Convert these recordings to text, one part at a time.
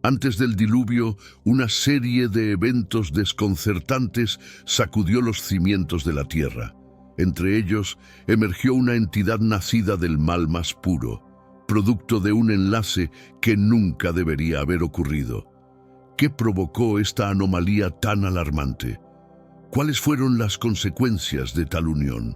Antes del diluvio, una serie de eventos desconcertantes sacudió los cimientos de la tierra. Entre ellos, emergió una entidad nacida del mal más puro, producto de un enlace que nunca debería haber ocurrido. ¿Qué provocó esta anomalía tan alarmante? ¿Cuáles fueron las consecuencias de tal unión?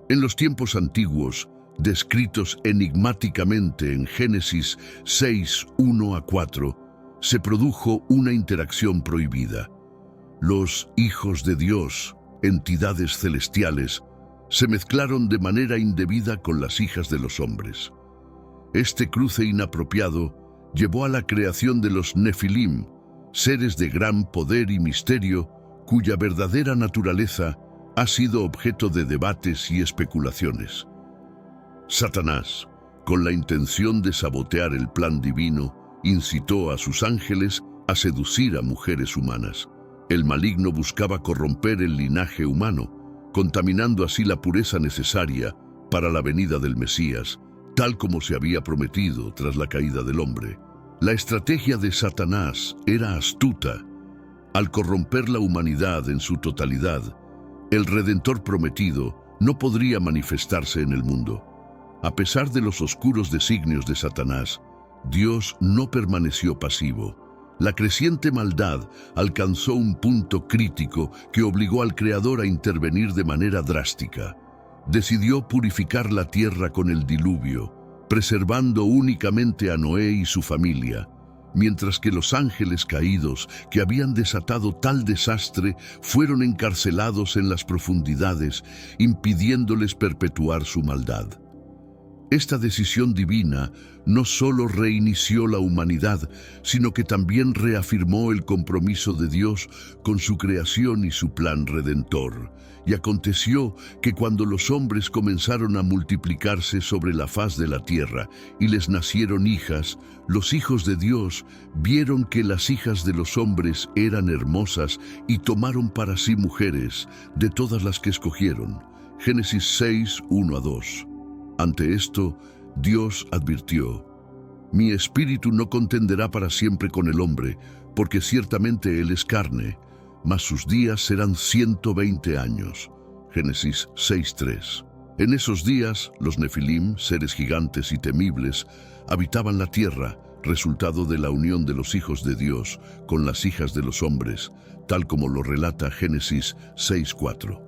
En los tiempos antiguos, descritos enigmáticamente en Génesis 6, 1 a 4, se produjo una interacción prohibida. Los hijos de Dios, entidades celestiales, se mezclaron de manera indebida con las hijas de los hombres. Este cruce inapropiado llevó a la creación de los Nefilim, seres de gran poder y misterio, cuya verdadera naturaleza ha sido objeto de debates y especulaciones. Satanás, con la intención de sabotear el plan divino, incitó a sus ángeles a seducir a mujeres humanas. El maligno buscaba corromper el linaje humano, contaminando así la pureza necesaria para la venida del Mesías, tal como se había prometido tras la caída del hombre. La estrategia de Satanás era astuta. Al corromper la humanidad en su totalidad, el Redentor prometido no podría manifestarse en el mundo. A pesar de los oscuros designios de Satanás, Dios no permaneció pasivo. La creciente maldad alcanzó un punto crítico que obligó al Creador a intervenir de manera drástica. Decidió purificar la tierra con el diluvio, preservando únicamente a Noé y su familia, mientras que los ángeles caídos que habían desatado tal desastre fueron encarcelados en las profundidades, impidiéndoles perpetuar su maldad. Esta decisión divina no solo reinició la humanidad, sino que también reafirmó el compromiso de Dios con su creación y su plan redentor. Y aconteció que cuando los hombres comenzaron a multiplicarse sobre la faz de la tierra y les nacieron hijas, los hijos de Dios vieron que las hijas de los hombres eran hermosas y tomaron para sí mujeres de todas las que escogieron. Génesis 6, 1 a 2. Ante esto, Dios advirtió: «Mi espíritu no contenderá para siempre con el hombre, porque ciertamente él es carne, mas sus días serán 120 años». Génesis 6:3. En esos días, los Nefilim, seres gigantes y temibles, habitaban la tierra, resultado de la unión de los hijos de Dios con las hijas de los hombres, tal como lo relata Génesis 6:4.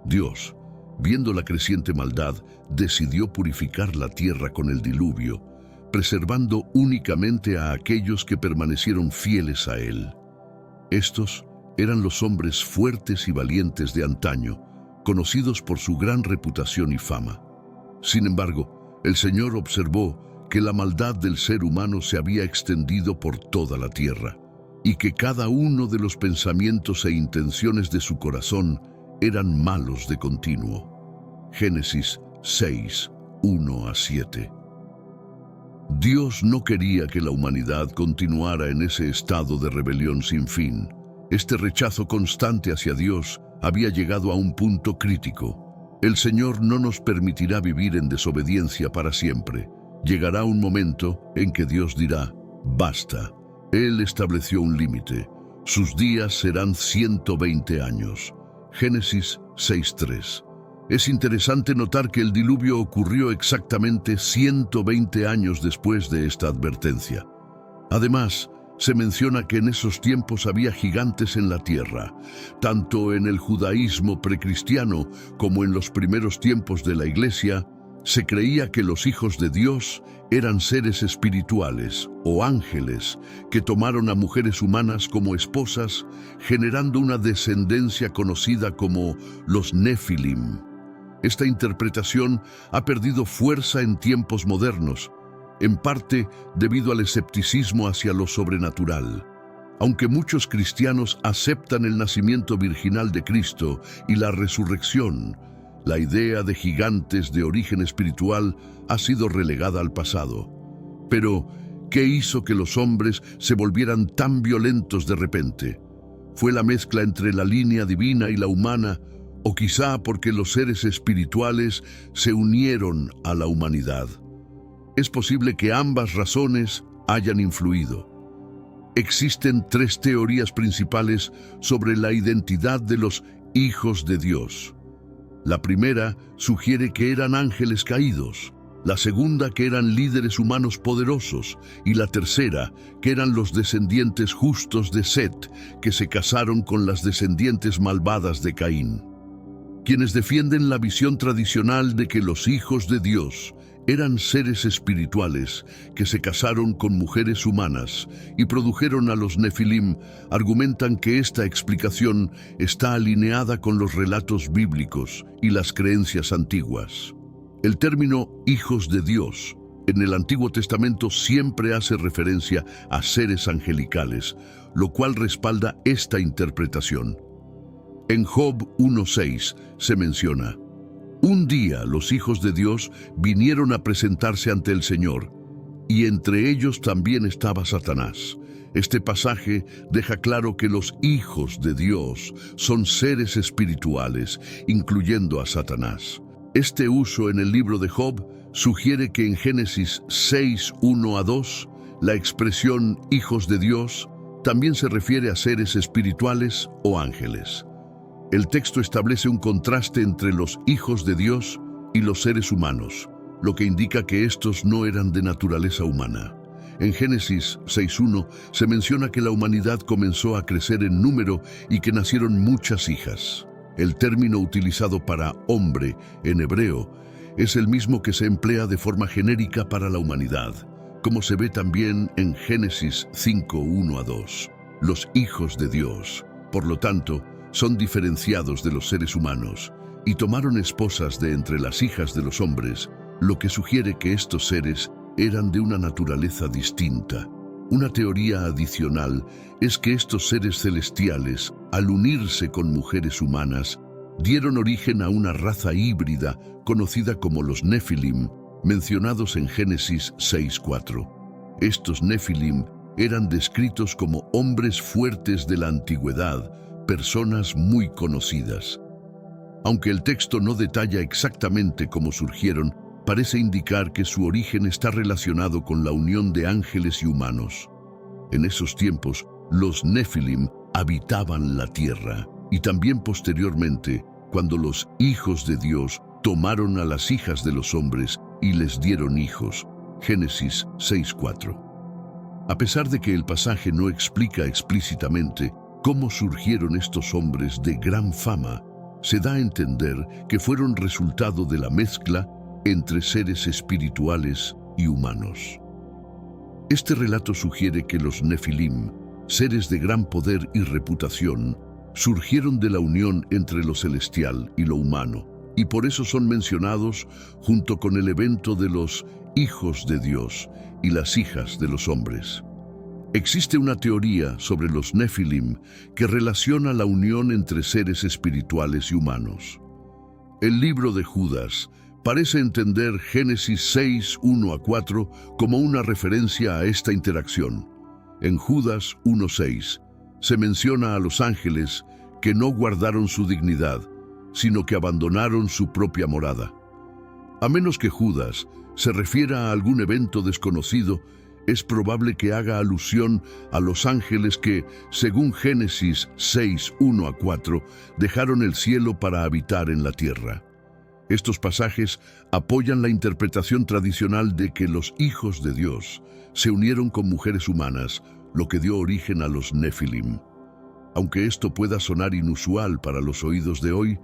Dios, viendo la creciente maldad, decidió purificar la tierra con el diluvio, preservando únicamente a aquellos que permanecieron fieles a él. Estos eran los hombres fuertes y valientes de antaño, conocidos por su gran reputación y fama. Sin embargo, el Señor observó que la maldad del ser humano se había extendido por toda la tierra, y que cada uno de los pensamientos e intenciones de su corazón eran malos de continuo. Génesis 6, 1 a 7. Dios no quería que la humanidad continuara en ese estado de rebelión sin fin. Este rechazo constante hacia Dios había llegado a un punto crítico. El Señor no nos permitirá vivir en desobediencia para siempre. Llegará un momento en que Dios dirá: «Basta». Él estableció un límite. Sus días serán 120 años. Génesis 6:3. Es interesante notar que el diluvio ocurrió exactamente 120 años después de esta advertencia. Además, se menciona que en esos tiempos había gigantes en la tierra, tanto en el judaísmo precristiano como en los primeros tiempos de la Iglesia. Se creía que los hijos de Dios eran seres espirituales o ángeles que tomaron a mujeres humanas como esposas, generando una descendencia conocida como los Nefilim. Esta interpretación ha perdido fuerza en tiempos modernos, en parte debido al escepticismo hacia lo sobrenatural. Aunque muchos cristianos aceptan el nacimiento virginal de Cristo y la resurrección, la idea de gigantes de origen espiritual ha sido relegada al pasado. Pero, ¿qué hizo que los hombres se volvieran tan violentos de repente? ¿Fue la mezcla entre la línea divina y la humana, o quizá porque los seres espirituales se unieron a la humanidad? Es posible que ambas razones hayan influido. Existen tres teorías principales sobre la identidad de los hijos de Dios. La primera sugiere que eran ángeles caídos, la segunda que eran líderes humanos poderosos y la tercera que eran los descendientes justos de Set, que se casaron con las descendientes malvadas de Caín. Quienes defienden la visión tradicional de que los hijos de Dios eran seres espirituales que se casaron con mujeres humanas y produjeron a los Nefilim, argumentan que esta explicación está alineada con los relatos bíblicos y las creencias antiguas. El término hijos de Dios en el Antiguo Testamento siempre hace referencia a seres angelicales, lo cual respalda esta interpretación. En Job 1:6 se menciona: un día los hijos de Dios vinieron a presentarse ante el Señor, y entre ellos también estaba Satanás. Este pasaje deja claro que los hijos de Dios son seres espirituales, incluyendo a Satanás. Este uso en el libro de Job sugiere que en Génesis 6:1-2, la expresión hijos de Dios también se refiere a seres espirituales o ángeles. El texto establece un contraste entre los hijos de Dios y los seres humanos, lo que indica que estos no eran de naturaleza humana. En Génesis 6:1 se menciona que la humanidad comenzó a crecer en número y que nacieron muchas hijas. El término utilizado para hombre en hebreo es el mismo que se emplea de forma genérica para la humanidad, como se ve también en Génesis 5:1-2. Los hijos de Dios, por lo tanto, son diferenciados de los seres humanos y tomaron esposas de entre las hijas de los hombres, lo que sugiere que estos seres eran de una naturaleza distinta. Una teoría adicional es que estos seres celestiales, al unirse con mujeres humanas, dieron origen a una raza híbrida conocida como los Nefilim, mencionados en Génesis 6:4. Estos Nefilim eran descritos como hombres fuertes de la antigüedad, personas muy conocidas. Aunque el texto no detalla exactamente cómo surgieron, parece indicar que su origen está relacionado con la unión de ángeles y humanos. En esos tiempos, los Nefilim habitaban la tierra, y también posteriormente, cuando los hijos de Dios tomaron a las hijas de los hombres y les dieron hijos. Génesis 6:4. A pesar de que el pasaje no explica explícitamente cómo surgieron estos hombres de gran fama, se da a entender que fueron resultado de la mezcla entre seres espirituales y humanos. Este relato sugiere que los Nefilim, seres de gran poder y reputación, surgieron de la unión entre lo celestial y lo humano, y por eso son mencionados junto con el evento de los hijos de Dios y las hijas de los hombres. Existe una teoría sobre los Nefilim que relaciona la unión entre seres espirituales y humanos. El libro de Judas parece entender Génesis 6:1-4 como una referencia a esta interacción. En Judas 1:6 se menciona a los ángeles que no guardaron su dignidad, sino que abandonaron su propia morada. A menos que Judas se refiera a algún evento desconocido, es probable que haga alusión a los ángeles que, según Génesis 6:1-4, dejaron el cielo para habitar en la tierra. Estos pasajes apoyan la interpretación tradicional de que los hijos de Dios se unieron con mujeres humanas, lo que dio origen a los Nefilim. Aunque esto pueda sonar inusual para los oídos de hoy,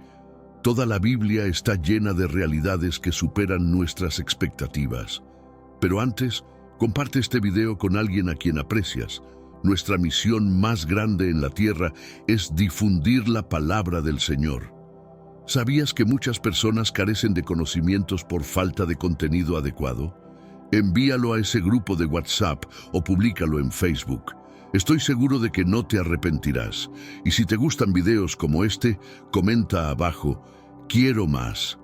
toda la Biblia está llena de realidades que superan nuestras expectativas. Pero antes, comparte este video con alguien a quien aprecias. Nuestra misión más grande en la tierra es difundir la palabra del Señor. ¿Sabías que muchas personas carecen de conocimientos por falta de contenido adecuado? Envíalo a ese grupo de WhatsApp o públicalo en Facebook. Estoy seguro de que no te arrepentirás. Y si te gustan videos como este, comenta abajo, quiero más.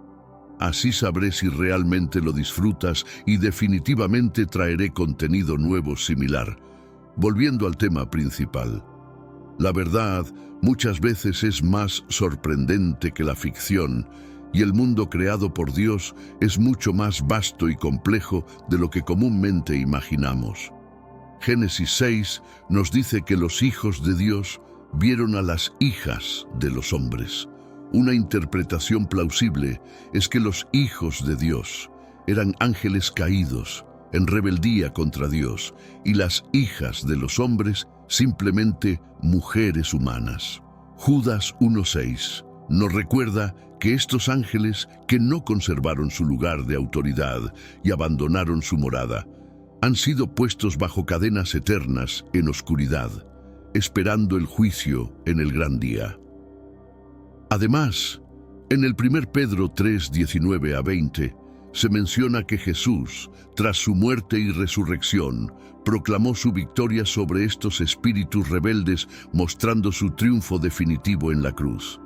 Así sabré si realmente lo disfrutas y definitivamente traeré contenido nuevo similar. Volviendo al tema principal. La verdad muchas veces es más sorprendente que la ficción, y el mundo creado por Dios es mucho más vasto y complejo de lo que comúnmente imaginamos. Génesis 6 nos dice que los hijos de Dios vieron a las hijas de los hombres. Una interpretación plausible es que los hijos de Dios eran ángeles caídos en rebeldía contra Dios y las hijas de los hombres simplemente mujeres humanas. Judas 1:6 nos recuerda que estos ángeles que no conservaron su lugar de autoridad y abandonaron su morada, han sido puestos bajo cadenas eternas en oscuridad, esperando el juicio en el gran día. Además, en el 1 Pedro 3:19-20, se menciona que Jesús, tras su muerte y resurrección, proclamó su victoria sobre estos espíritus rebeldes, mostrando su triunfo definitivo en la cruz.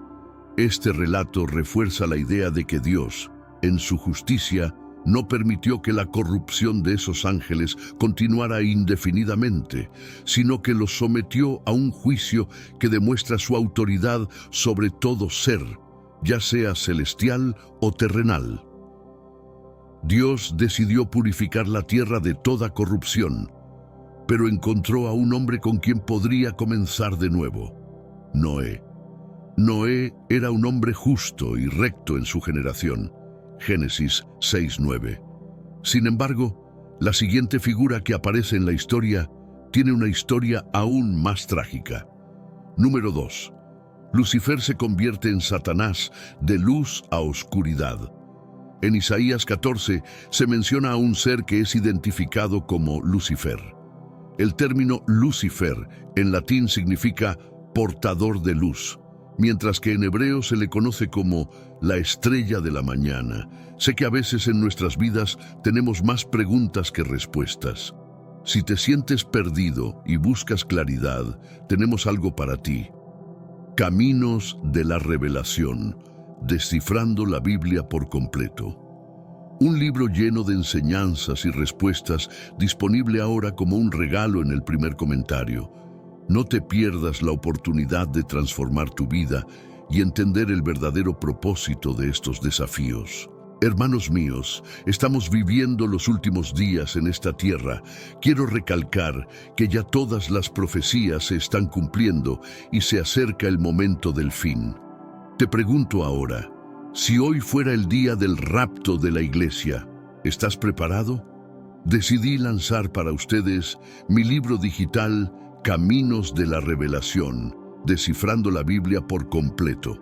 Este relato refuerza la idea de que Dios, en su justicia, no permitió que la corrupción de esos ángeles continuara indefinidamente, sino que los sometió a un juicio que demuestra su autoridad sobre todo ser, ya sea celestial o terrenal. Dios decidió purificar la tierra de toda corrupción, pero encontró a un hombre con quien podría comenzar de nuevo: Noé. Noé era un hombre justo y recto en su generación. Génesis 6:9. Sin embargo, la siguiente figura que aparece en la historia tiene una historia aún más trágica. Número 2. Lucifer se convierte en Satanás, de luz a oscuridad. En Isaías 14 se menciona a un ser que es identificado como Lucifer. El término Lucifer en latín significa portador de luz, mientras que en hebreo se le conoce como la estrella de la mañana. Sé que a veces en nuestras vidas tenemos más preguntas que respuestas. Si te sientes perdido y buscas claridad, tenemos algo para ti. Caminos de la Revelación, descifrando la Biblia por completo. Un libro lleno de enseñanzas y respuestas, disponible ahora como un regalo en el primer comentario. No te pierdas la oportunidad de transformar tu vida y entender el verdadero propósito de estos desafíos. Hermanos míos, estamos viviendo los últimos días en esta tierra. Quiero recalcar que ya todas las profecías se están cumpliendo y se acerca el momento del fin. Te pregunto ahora, si hoy fuera el día del rapto de la iglesia, ¿estás preparado? Decidí lanzar para ustedes mi libro digital Caminos de la Revelación, descifrando la Biblia por completo.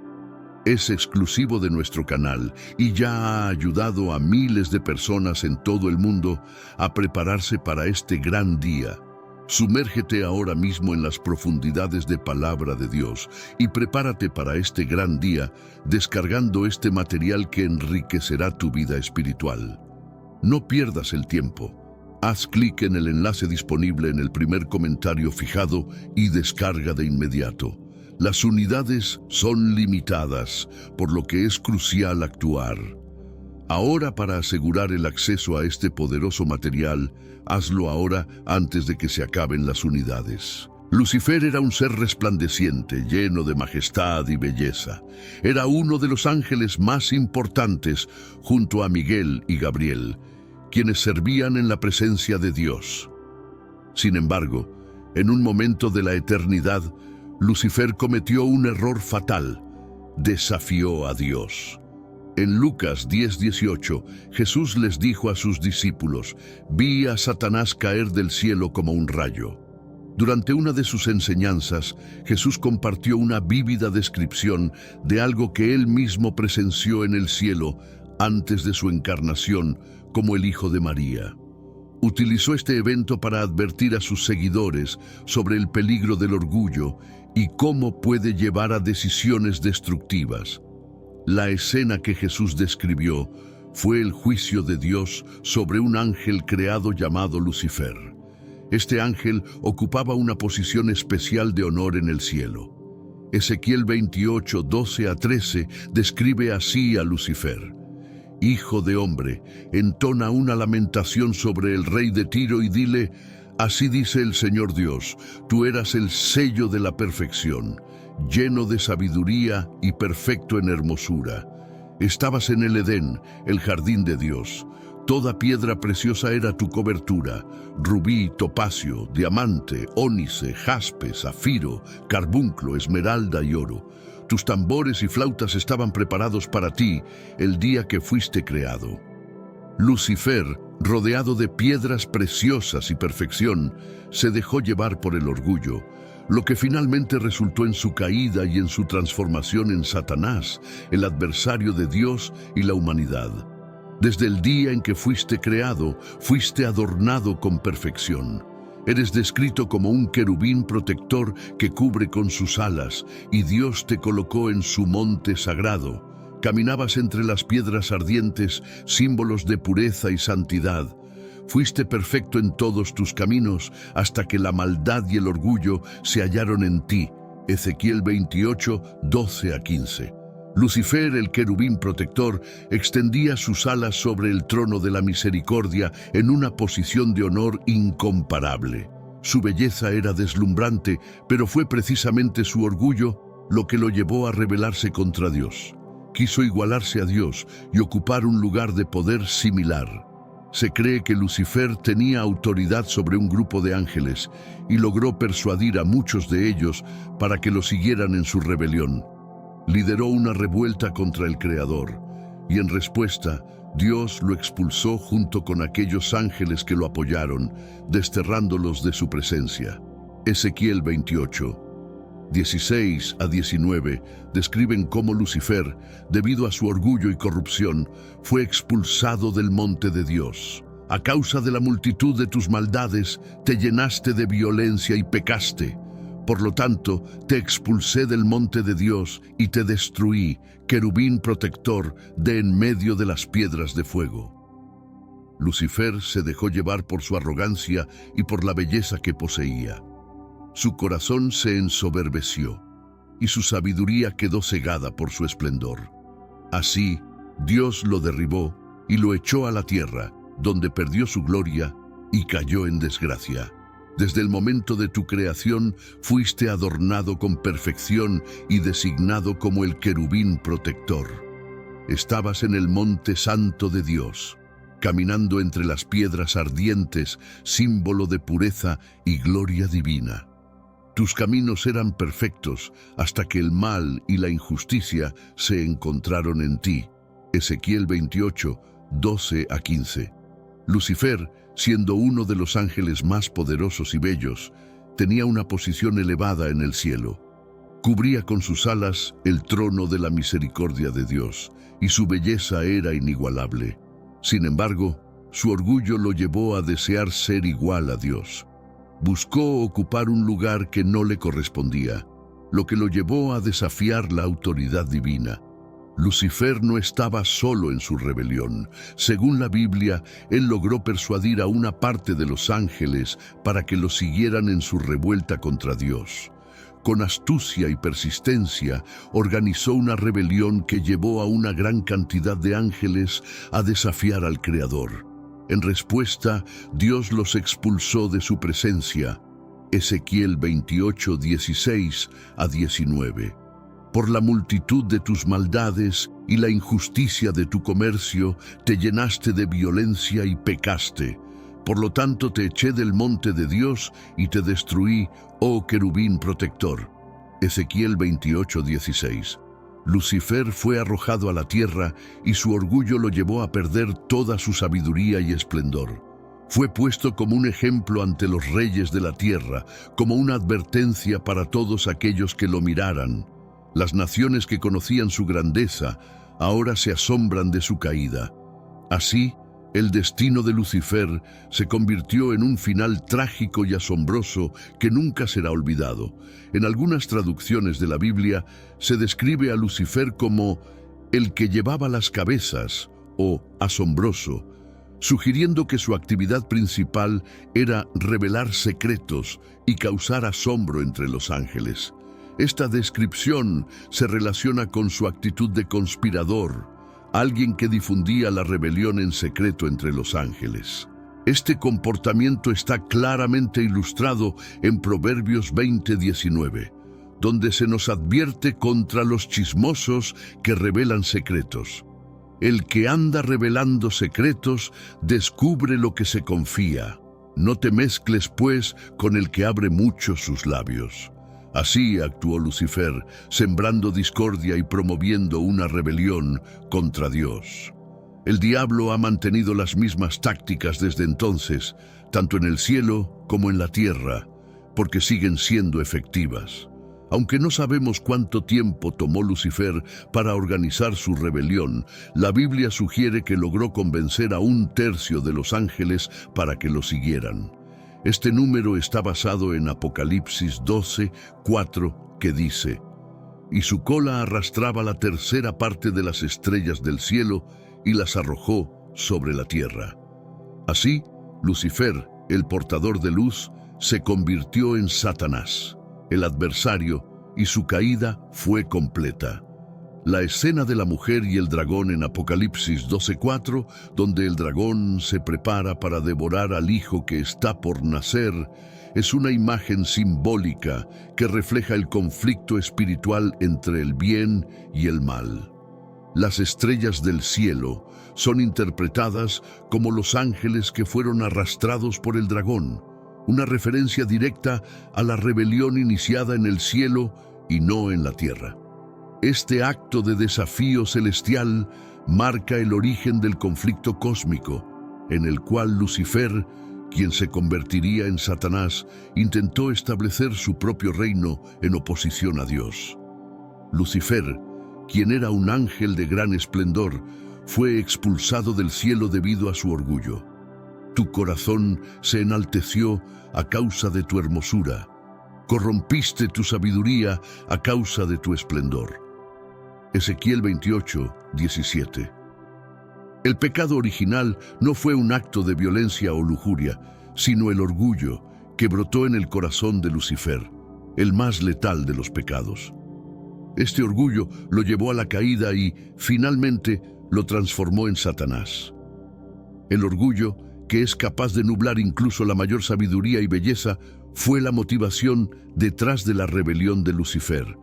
Es exclusivo de nuestro canal y ya ha ayudado a miles de personas en todo el mundo a prepararse para este gran día. Sumérgete ahora mismo en las profundidades de Palabra de Dios y prepárate para este gran día descargando este material que enriquecerá tu vida espiritual. No pierdas el tiempo. Haz clic en el enlace disponible en el primer comentario fijado y descarga de inmediato. Las unidades son limitadas, por lo que es crucial actuar. Ahora, para asegurar el acceso a este poderoso material, hazlo ahora antes de que se acaben las unidades. Lucifer era un ser resplandeciente, lleno de majestad y belleza. Era uno de los ángeles más importantes, junto a Miguel y Gabriel, quienes servían en la presencia de Dios. Sin embargo, en un momento de la eternidad, Lucifer cometió un error fatal: desafió a Dios. En Lucas 10:18, Jesús les dijo a sus discípulos: «Vi a Satanás caer del cielo como un rayo». Durante una de sus enseñanzas, Jesús compartió una vívida descripción de algo que él mismo presenció en el cielo antes de su encarnación como el Hijo de María. Utilizó este evento para advertir a sus seguidores sobre el peligro del orgullo y cómo puede llevar a decisiones destructivas. La escena que Jesús describió fue el juicio de Dios sobre un ángel creado llamado Lucifer. Este ángel ocupaba una posición especial de honor en el cielo. Ezequiel 28, 12-13 describe así a Lucifer: «Hijo de hombre, entona una lamentación sobre el rey de Tiro y dile: así dice el Señor Dios, tú eras el sello de la perfección, lleno de sabiduría y perfecto en hermosura. Estabas en el Edén, el jardín de Dios. Toda piedra preciosa era tu cobertura: rubí, topacio, diamante, ónice, jaspe, zafiro, carbunclo, esmeralda y oro. Tus tambores y flautas estaban preparados para ti el día que fuiste creado. Lucifer, rodeado de piedras preciosas y perfección, se dejó llevar por el orgullo, lo que finalmente resultó en su caída y en su transformación en Satanás, el adversario de Dios y la humanidad. Desde el día en que fuiste creado, fuiste adornado con perfección. Eres descrito como un querubín protector que cubre con sus alas, y Dios te colocó en su monte sagrado. Caminabas entre las piedras ardientes, símbolos de pureza y santidad. Fuiste perfecto en todos tus caminos, hasta que la maldad y el orgullo se hallaron en ti. Ezequiel 28, 12-15. Lucifer, el querubín protector, extendía sus alas sobre el trono de la misericordia en una posición de honor incomparable. Su belleza era deslumbrante, pero fue precisamente su orgullo lo que lo llevó a rebelarse contra Dios. Quiso igualarse a Dios y ocupar un lugar de poder similar. Se cree que Lucifer tenía autoridad sobre un grupo de ángeles y logró persuadir a muchos de ellos para que lo siguieran en su rebelión. Lideró una revuelta contra el Creador, y en respuesta, Dios lo expulsó junto con aquellos ángeles que lo apoyaron, desterrándolos de su presencia. Ezequiel 28, 16-19 describen cómo Lucifer, debido a su orgullo y corrupción, fue expulsado del monte de Dios. A causa de la multitud de tus maldades, te llenaste de violencia y pecaste. Por lo tanto, te expulsé del monte de Dios y te destruí, querubín protector de en medio de las piedras de fuego. Lucifer se dejó llevar por su arrogancia y por la belleza que poseía. Su corazón se ensoberbeció y su sabiduría quedó cegada por su esplendor. Así, Dios lo derribó y lo echó a la tierra, donde perdió su gloria y cayó en desgracia. Desde el momento de tu creación fuiste adornado con perfección y designado como el querubín protector. Estabas en el monte santo de Dios, caminando entre las piedras ardientes, símbolo de pureza y gloria divina. Tus caminos eran perfectos hasta que el mal y la injusticia se encontraron en ti. Ezequiel 28, 12-15. Lucifer, siendo uno de los ángeles más poderosos y bellos, tenía una posición elevada en el cielo. Cubría con sus alas el trono de la misericordia de Dios, y su belleza era inigualable. Sin embargo, su orgullo lo llevó a desear ser igual a Dios. Buscó ocupar un lugar que no le correspondía, lo que lo llevó a desafiar la autoridad divina. Lucifer no estaba solo en su rebelión. Según la Biblia, él logró persuadir a una parte de los ángeles para que lo siguieran en su revuelta contra Dios. Con astucia y persistencia, organizó una rebelión que llevó a una gran cantidad de ángeles a desafiar al Creador. En respuesta, Dios los expulsó de su presencia. Ezequiel 28, 16-19. Por la multitud de tus maldades y la injusticia de tu comercio, te llenaste de violencia y pecaste. Por lo tanto, te eché del monte de Dios y te destruí, oh querubín protector. Ezequiel 28, 16. Lucifer fue arrojado a la tierra y su orgullo lo llevó a perder toda su sabiduría y esplendor. Fue puesto como un ejemplo ante los reyes de la tierra, como una advertencia para todos aquellos que lo miraran. Las naciones que conocían su grandeza ahora se asombran de su caída. Así, el destino de Lucifer se convirtió en un final trágico y asombroso que nunca será olvidado. En algunas traducciones de la Biblia se describe a Lucifer como el que llevaba las cabezas o asombroso, sugiriendo que su actividad principal era revelar secretos y causar asombro entre los ángeles. Esta descripción se relaciona con su actitud de conspirador, alguien que difundía la rebelión en secreto entre los ángeles. Este comportamiento está claramente ilustrado en Proverbios 20:19, donde se nos advierte contra los chismosos que revelan secretos. El que anda revelando secretos descubre lo que se confía. No te mezcles, pues, con el que abre mucho sus labios. Así actuó Lucifer, sembrando discordia y promoviendo una rebelión contra Dios. El diablo ha mantenido las mismas tácticas desde entonces, tanto en el cielo como en la tierra, porque siguen siendo efectivas. Aunque no sabemos cuánto tiempo tomó Lucifer para organizar su rebelión, la Biblia sugiere que logró convencer a 1/3 de los ángeles para que lo siguieran. Este número está basado en Apocalipsis 12:4, que dice: «Y su cola arrastraba la 1/3 parte de las estrellas del cielo y las arrojó sobre la tierra». Así, Lucifer, el portador de luz, se convirtió en Satanás, el adversario, y su caída fue completa. La escena de la mujer y el dragón en Apocalipsis 12:4, donde el dragón se prepara para devorar al hijo que está por nacer, es una imagen simbólica que refleja el conflicto espiritual entre el bien y el mal. Las estrellas del cielo son interpretadas como los ángeles que fueron arrastrados por el dragón, una referencia directa a la rebelión iniciada en el cielo y no en la tierra. Este acto de desafío celestial marca el origen del conflicto cósmico, en el cual Lucifer, quien se convertiría en Satanás, intentó establecer su propio reino en oposición a Dios. Lucifer, quien era un ángel de gran esplendor, fue expulsado del cielo debido a su orgullo. Tu corazón se enalteció a causa de tu hermosura. Corrompiste tu sabiduría a causa de tu esplendor. Ezequiel 28:17. El pecado original no fue un acto de violencia o lujuria, sino el orgullo que brotó en el corazón de Lucifer, el más letal de los pecados. Este orgullo lo llevó a la caída y, finalmente, lo transformó en Satanás. El orgullo, que es capaz de nublar incluso la mayor sabiduría y belleza, fue la motivación detrás de la rebelión de Lucifer.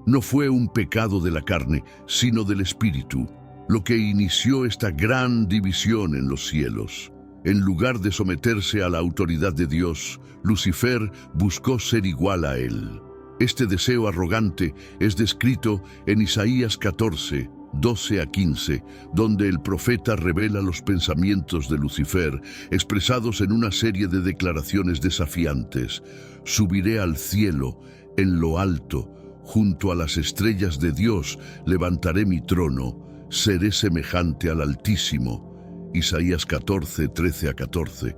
No fue un pecado de la carne, sino del espíritu, lo que inició esta gran división en los cielos. En lugar de someterse a la autoridad de Dios, Lucifer buscó ser igual a él. Este deseo arrogante es descrito en Isaías 14:12-15, donde el profeta revela los pensamientos de Lucifer, expresados en una serie de declaraciones desafiantes. Subiré al cielo, en lo alto, junto a las estrellas de Dios, levantaré mi trono, seré semejante al Altísimo. Isaías 14:13-14.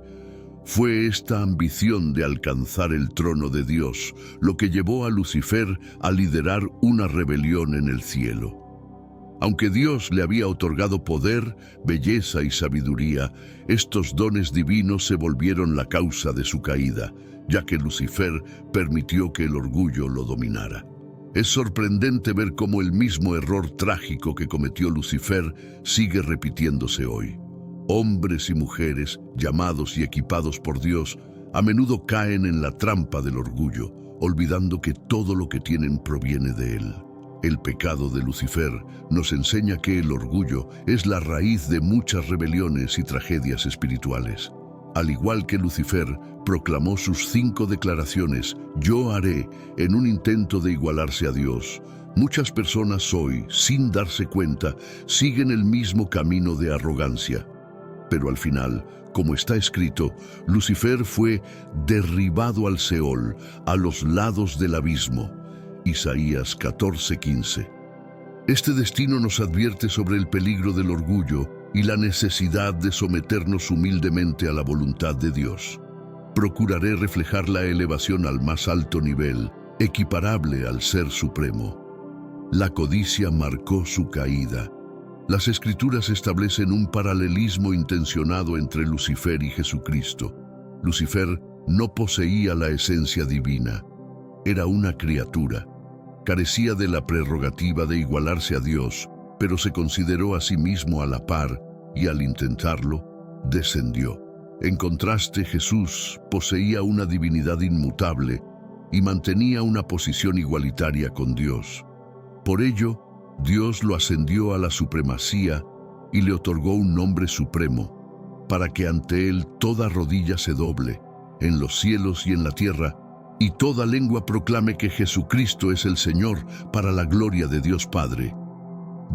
Fue esta ambición de alcanzar el trono de Dios lo que llevó a Lucifer a liderar una rebelión en el cielo. Aunque Dios le había otorgado poder, belleza y sabiduría, estos dones divinos se volvieron la causa de su caída, ya que Lucifer permitió que el orgullo lo dominara. Es sorprendente ver cómo el mismo error trágico que cometió Lucifer sigue repitiéndose hoy. Hombres y mujeres, llamados y equipados por Dios, a menudo caen en la trampa del orgullo, olvidando que todo lo que tienen proviene de Él. El pecado de Lucifer nos enseña que el orgullo es la raíz de muchas rebeliones y tragedias espirituales. Al igual que Lucifer proclamó sus 5 declaraciones, «Yo haré», en un intento de igualarse a Dios, muchas personas hoy, sin darse cuenta, siguen el mismo camino de arrogancia. Pero al final, como está escrito, Lucifer fue derribado al Seol, a los lados del abismo. Isaías 14:15. Este destino nos advierte sobre el peligro del orgullo y la necesidad de someternos humildemente a la voluntad de Dios. Procuraré reflejar la elevación al más alto nivel, equiparable al Ser Supremo. La codicia marcó su caída. Las Escrituras establecen un paralelismo intencionado entre Lucifer y Jesucristo. Lucifer no poseía la esencia divina. Era una criatura. Carecía de la prerrogativa de igualarse a Dios, pero se consideró a sí mismo a la par y al intentarlo, descendió. En contraste, Jesús poseía una divinidad inmutable y mantenía una posición igualitaria con Dios. Por ello, Dios lo ascendió a la supremacía y le otorgó un nombre supremo, para que ante él toda rodilla se doble, en los cielos y en la tierra, y toda lengua proclame que Jesucristo es el Señor, para la gloria de Dios Padre.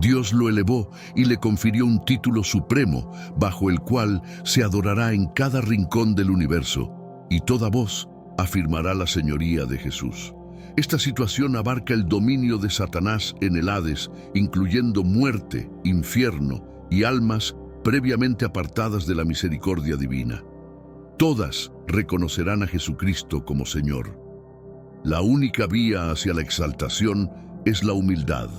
Dios lo elevó y le confirió un título supremo, bajo el cual se adorará en cada rincón del universo, y toda voz afirmará la señoría de Jesús. Esta situación abarca el dominio de Satanás en el Hades, incluyendo muerte, infierno y almas previamente apartadas de la misericordia divina. Todas reconocerán a Jesucristo como Señor. La única vía hacia la exaltación es la humildad,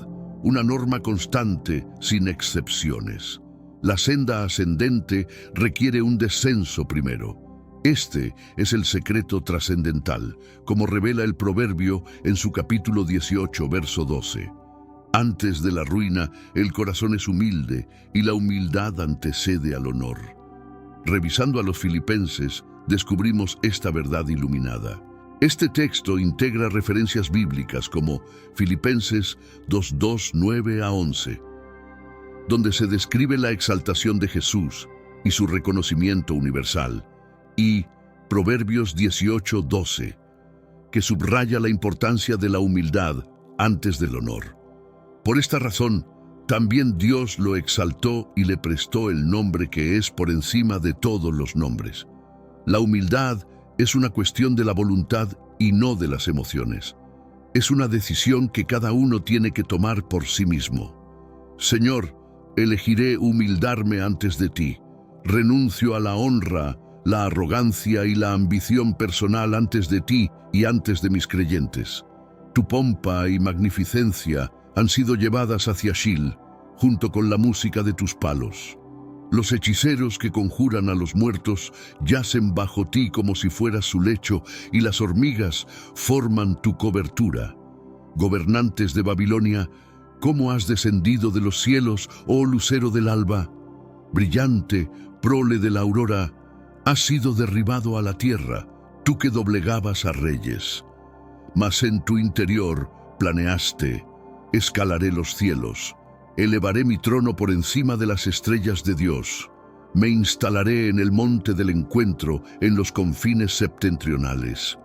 una norma constante sin excepciones. La senda ascendente requiere un descenso primero. Este es el secreto trascendental, como revela el Proverbio en su capítulo 18, verso 12. Antes de la ruina, el corazón es humilde, y la humildad antecede al honor. Revisando a los Filipenses, descubrimos esta verdad iluminada. Este texto integra referencias bíblicas como Filipenses 2:2, 9 a 11, donde se describe la exaltación de Jesús y su reconocimiento universal, y Proverbios 18:12, que subraya la importancia de la humildad antes del honor. Por esta razón, también Dios lo exaltó y le prestó el nombre que es por encima de todos los nombres. La humildad es una cuestión de la voluntad y no de las emociones. Es una decisión que cada uno tiene que tomar por sí mismo. Señor, elegiré humildarme antes de ti. Renuncio a la honra, la arrogancia y la ambición personal antes de ti y antes de mis creyentes. Tu pompa y magnificencia han sido llevadas hacia Sheol, junto con la música de tus palos. Los hechiceros que conjuran a los muertos yacen bajo ti como si fueras su lecho, y las hormigas forman tu cobertura. Gobernantes de Babilonia, ¿cómo has descendido de los cielos, oh lucero del alba? Brillante, prole de la aurora, has sido derribado a la tierra, tú que doblegabas a reyes. Mas en tu interior planeaste: escalaré los cielos, elevaré mi trono por encima de las estrellas de Dios. Me instalaré en el monte del encuentro, en los confines septentrionales.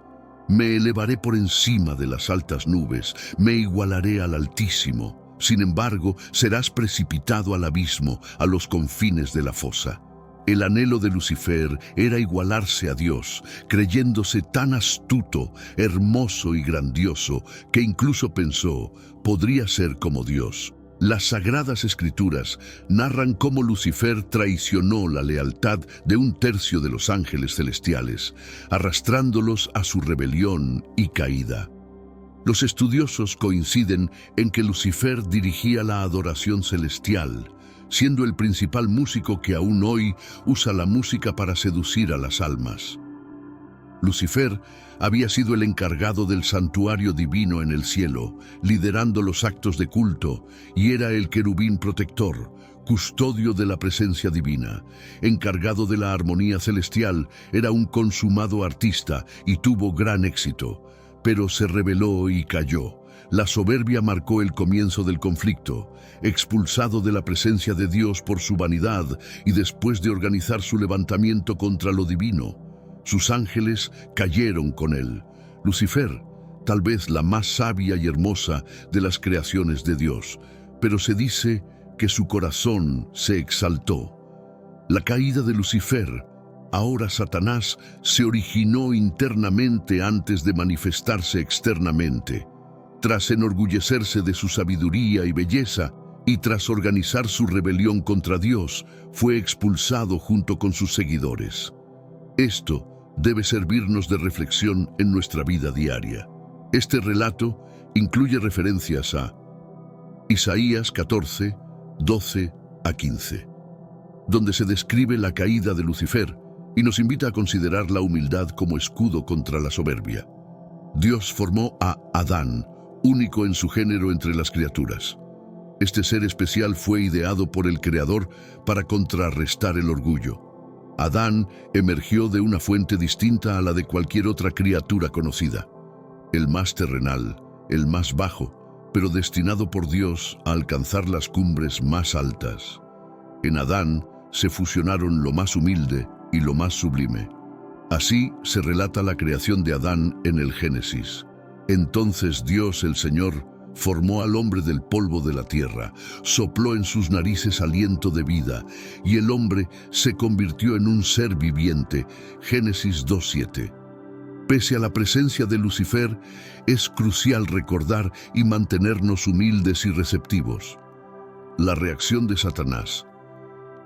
Me elevaré por encima de las altas nubes, me igualaré al Altísimo. Sin embargo, serás precipitado al abismo, a los confines de la fosa. El anhelo de Lucifer era igualarse a Dios, creyéndose tan astuto, hermoso y grandioso, que incluso pensó, podría ser como Dios. Las Sagradas Escrituras narran cómo Lucifer traicionó la lealtad de un tercio de los ángeles celestiales, arrastrándolos a su rebelión y caída. Los estudiosos coinciden en que Lucifer dirigía la adoración celestial, siendo el principal músico que aún hoy usa la música para seducir a las almas. Lucifer había sido el encargado del santuario divino en el cielo, liderando los actos de culto, y era el querubín protector, custodio de la presencia divina. Encargado de la armonía celestial, era un consumado artista y tuvo gran éxito, pero se rebeló y cayó. La soberbia marcó el comienzo del conflicto. Expulsado de la presencia de Dios por su vanidad y después de organizar su levantamiento contra lo divino, sus ángeles cayeron con él. Lucifer, tal vez la más sabia y hermosa de las creaciones de Dios, pero se dice que su corazón se exaltó. La caída de Lucifer, ahora Satanás, se originó internamente antes de manifestarse externamente. Tras enorgullecerse de su sabiduría y belleza, y tras organizar su rebelión contra Dios, fue expulsado junto con sus seguidores. Esto debe servirnos de reflexión en nuestra vida diaria. Este relato incluye referencias a Isaías 14, 12 a 15, donde se describe la caída de Lucifer y nos invita a considerar la humildad como escudo contra la soberbia. Dios formó a Adán, único en su género entre las criaturas. Este ser especial fue ideado por el Creador para contrarrestar el orgullo. Adán emergió de una fuente distinta a la de cualquier otra criatura conocida. El más terrenal, el más bajo, pero destinado por Dios a alcanzar las cumbres más altas. En Adán se fusionaron lo más humilde y lo más sublime. Así se relata la creación de Adán en el Génesis. Entonces Dios, el Señor, formó al hombre del polvo de la tierra, sopló en sus narices aliento de vida, y el hombre se convirtió en un ser viviente. Génesis 2:7. Pese a la presencia de Lucifer, es crucial recordar y mantenernos humildes y receptivos. La reacción de Satanás.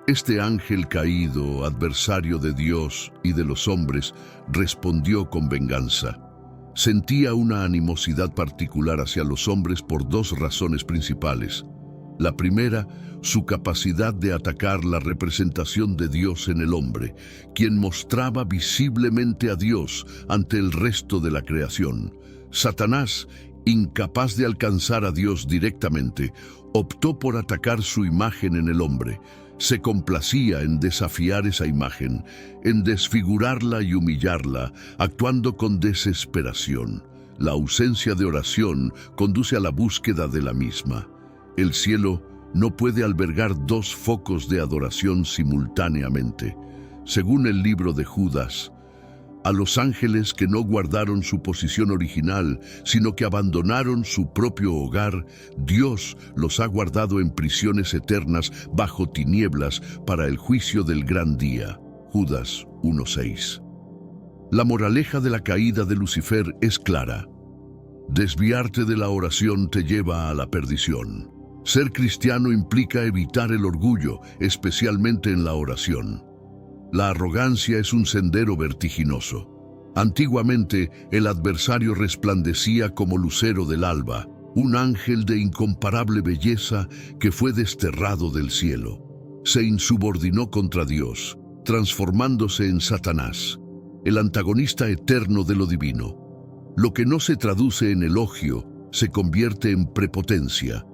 Este ángel caído, adversario de Dios y de los hombres, respondió con venganza. Sentía una animosidad particular hacia los hombres por dos razones principales. La primera, su capacidad de atacar la representación de Dios en el hombre, quien mostraba visiblemente a Dios ante el resto de la creación. Satanás, incapaz de alcanzar a Dios directamente, optó por atacar su imagen en el hombre. Se complacía en desafiar esa imagen, en desfigurarla y humillarla, actuando con desesperación. La ausencia de oración conduce a la búsqueda de la misma. El cielo no puede albergar dos focos de adoración simultáneamente. Según el libro de Judas, a los ángeles que no guardaron su posición original, sino que abandonaron su propio hogar, Dios los ha guardado en prisiones eternas bajo tinieblas para el juicio del gran día. Judas 1:6. La moraleja de la caída de Lucifer es clara. Desviarte de la oración te lleva a la perdición. Ser cristiano implica evitar el orgullo, especialmente en la oración. La arrogancia es un sendero vertiginoso. Antiguamente, el adversario resplandecía como lucero del alba, un ángel de incomparable belleza que fue desterrado del cielo. Se insubordinó contra Dios, transformándose en Satanás, el antagonista eterno de lo divino. Lo que no se traduce en elogio se convierte en prepotencia.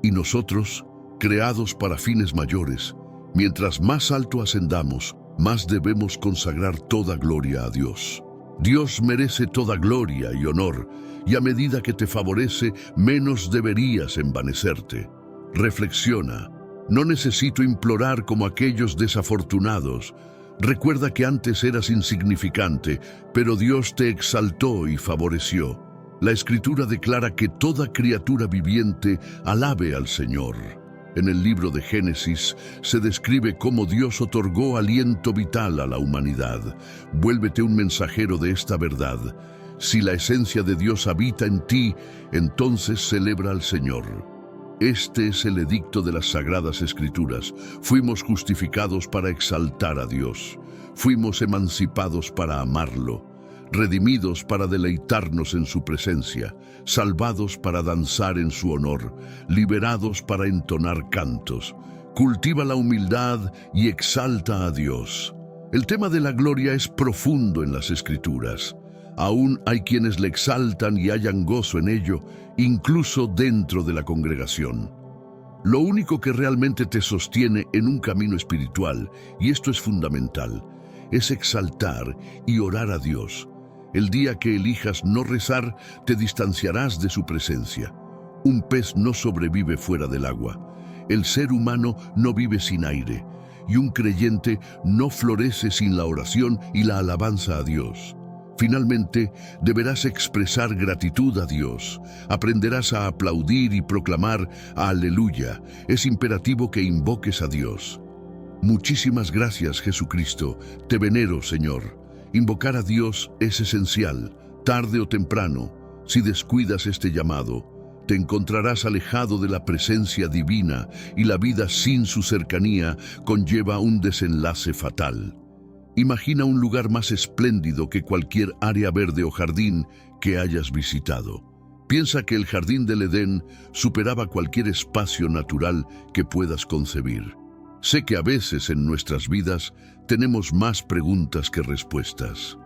Y nosotros, creados para fines mayores, mientras más alto ascendamos, más debemos consagrar toda gloria a Dios. Dios merece toda gloria y honor, y a medida que te favorece, menos deberías envanecerte. Reflexiona. No necesito implorar como aquellos desafortunados. Recuerda que antes eras insignificante, pero Dios te exaltó y favoreció. La Escritura declara que toda criatura viviente alabe al Señor. En el libro de Génesis se describe cómo Dios otorgó aliento vital a la humanidad. Vuélvete un mensajero de esta verdad. Si la esencia de Dios habita en ti, entonces celebra al Señor. Este es el edicto de las Sagradas Escrituras. Fuimos justificados para exaltar a Dios. Fuimos emancipados para amarlo. Redimidos para deleitarnos en su presencia, salvados para danzar en su honor, liberados para entonar cantos. Cultiva la humildad y exalta a Dios. El tema de la gloria es profundo en las Escrituras. Aún hay quienes le exaltan y hallan gozo en ello, incluso dentro de la congregación. Lo único que realmente te sostiene en un camino espiritual, y esto es fundamental, es exaltar y orar a Dios. El día que elijas no rezar, te distanciarás de su presencia. Un pez no sobrevive fuera del agua. El ser humano no vive sin aire. Y un creyente no florece sin la oración y la alabanza a Dios. Finalmente, deberás expresar gratitud a Dios. Aprenderás a aplaudir y proclamar aleluya. Es imperativo que invoques a Dios. Muchísimas gracias, Jesucristo. Te venero, Señor. Invocar a Dios es esencial, tarde o temprano. Si descuidas este llamado, te encontrarás alejado de la presencia divina y la vida sin su cercanía conlleva un desenlace fatal. Imagina un lugar más espléndido que cualquier área verde o jardín que hayas visitado. Piensa que el jardín del Edén superaba cualquier espacio natural que puedas concebir. Sé que a veces en nuestras vidas tenemos más preguntas que respuestas.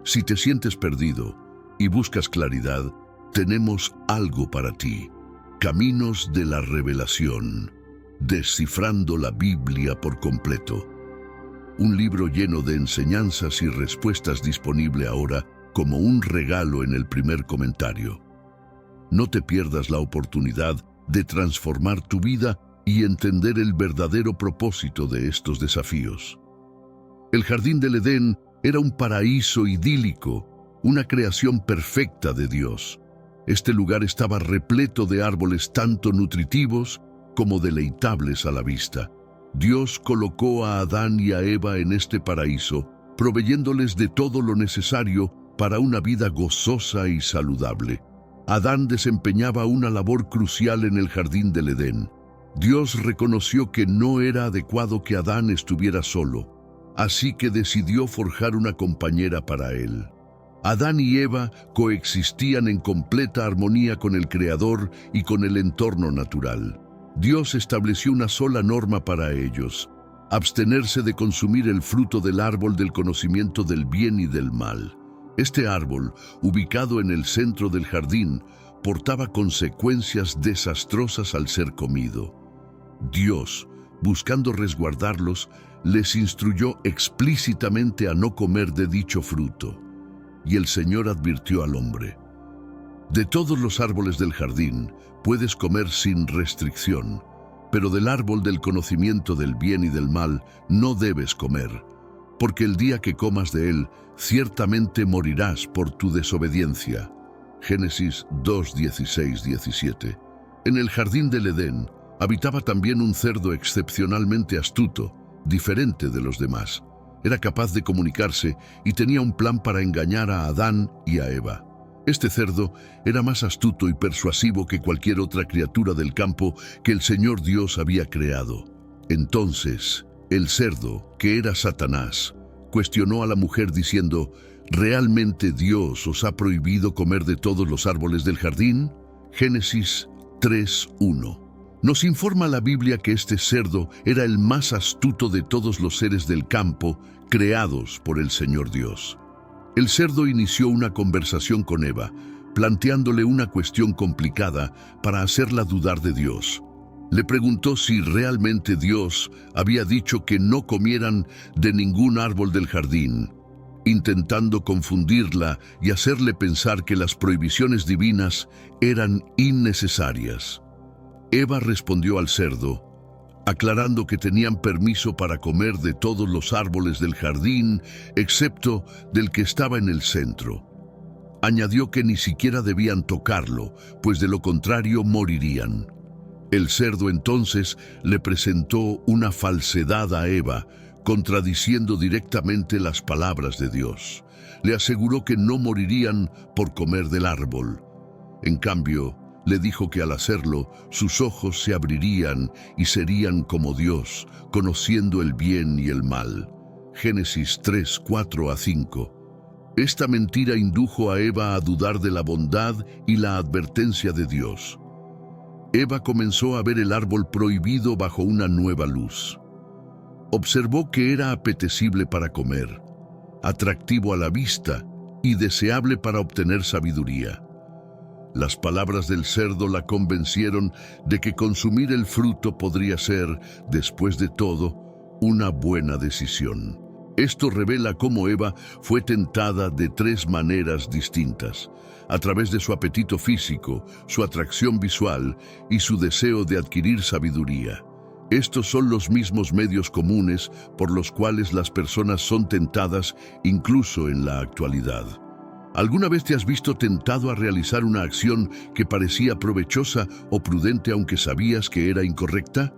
Si te sientes perdido y buscas claridad, tenemos algo para ti. Caminos de la Revelación. Descifrando la Biblia por completo. Un libro lleno de enseñanzas y respuestas disponible ahora como un regalo en el primer comentario. No te pierdas la oportunidad de transformar tu vida y entender el verdadero propósito de estos desafíos. El jardín del Edén era un paraíso idílico, una creación perfecta de Dios. Este lugar estaba repleto de árboles tanto nutritivos como deleitables a la vista. Dios colocó a Adán y a Eva en este paraíso, proveyéndoles de todo lo necesario para una vida gozosa y saludable. Adán desempeñaba una labor crucial en el jardín del Edén. Dios reconoció que no era adecuado que Adán estuviera solo, así que decidió forjar una compañera para él. Adán y Eva coexistían en completa armonía con el Creador y con el entorno natural. Dios estableció una sola norma para ellos: abstenerse de consumir el fruto del árbol del conocimiento del bien y del mal. Este árbol, ubicado en el centro del jardín, portaba consecuencias desastrosas al ser comido. Dios, buscando resguardarlos, les instruyó explícitamente a no comer de dicho fruto. Y el Señor advirtió al hombre: de todos los árboles del jardín puedes comer sin restricción, pero del árbol del conocimiento del bien y del mal no debes comer, porque el día que comas de él, ciertamente morirás por tu desobediencia. Génesis 2, 16, 17. En el jardín del Edén habitaba también un cerdo excepcionalmente astuto, diferente de los demás. Era capaz de comunicarse y tenía un plan para engañar a Adán y a Eva. Este cerdo era más astuto y persuasivo que cualquier otra criatura del campo que el Señor Dios había creado. Entonces, el cerdo, que era Satanás, cuestionó a la mujer diciendo: ¿realmente Dios os ha prohibido comer de todos los árboles del jardín? Génesis 3:1. Nos informa la Biblia que este cerdo era el más astuto de todos los seres del campo creados por el Señor Dios. El cerdo inició una conversación con Eva, planteándole una cuestión complicada para hacerla dudar de Dios. Le preguntó si realmente Dios había dicho que no comieran de ningún árbol del jardín, intentando confundirla y hacerle pensar que las prohibiciones divinas eran innecesarias. Eva respondió al cerdo, aclarando que tenían permiso para comer de todos los árboles del jardín, excepto del que estaba en el centro. Añadió que ni siquiera debían tocarlo, pues de lo contrario morirían. El cerdo entonces le presentó una falsedad a Eva, contradiciendo directamente las palabras de Dios. Le aseguró que no morirían por comer del árbol. En cambio, le dijo que al hacerlo, sus ojos se abrirían y serían como Dios, conociendo el bien y el mal. Génesis 3, 4-5. Esta mentira indujo a Eva a dudar de la bondad y la advertencia de Dios. Eva comenzó a ver el árbol prohibido bajo una nueva luz. Observó que era apetecible para comer, atractivo a la vista y deseable para obtener sabiduría. Las palabras del cerdo la convencieron de que consumir el fruto podría ser, después de todo, una buena decisión. Esto revela cómo Eva fue tentada de tres maneras distintas: a través de su apetito físico, su atracción visual y su deseo de adquirir sabiduría. Estos son los mismos medios comunes por los cuales las personas son tentadas incluso en la actualidad. ¿Alguna vez te has visto tentado a realizar una acción que parecía provechosa o prudente aunque sabías que era incorrecta?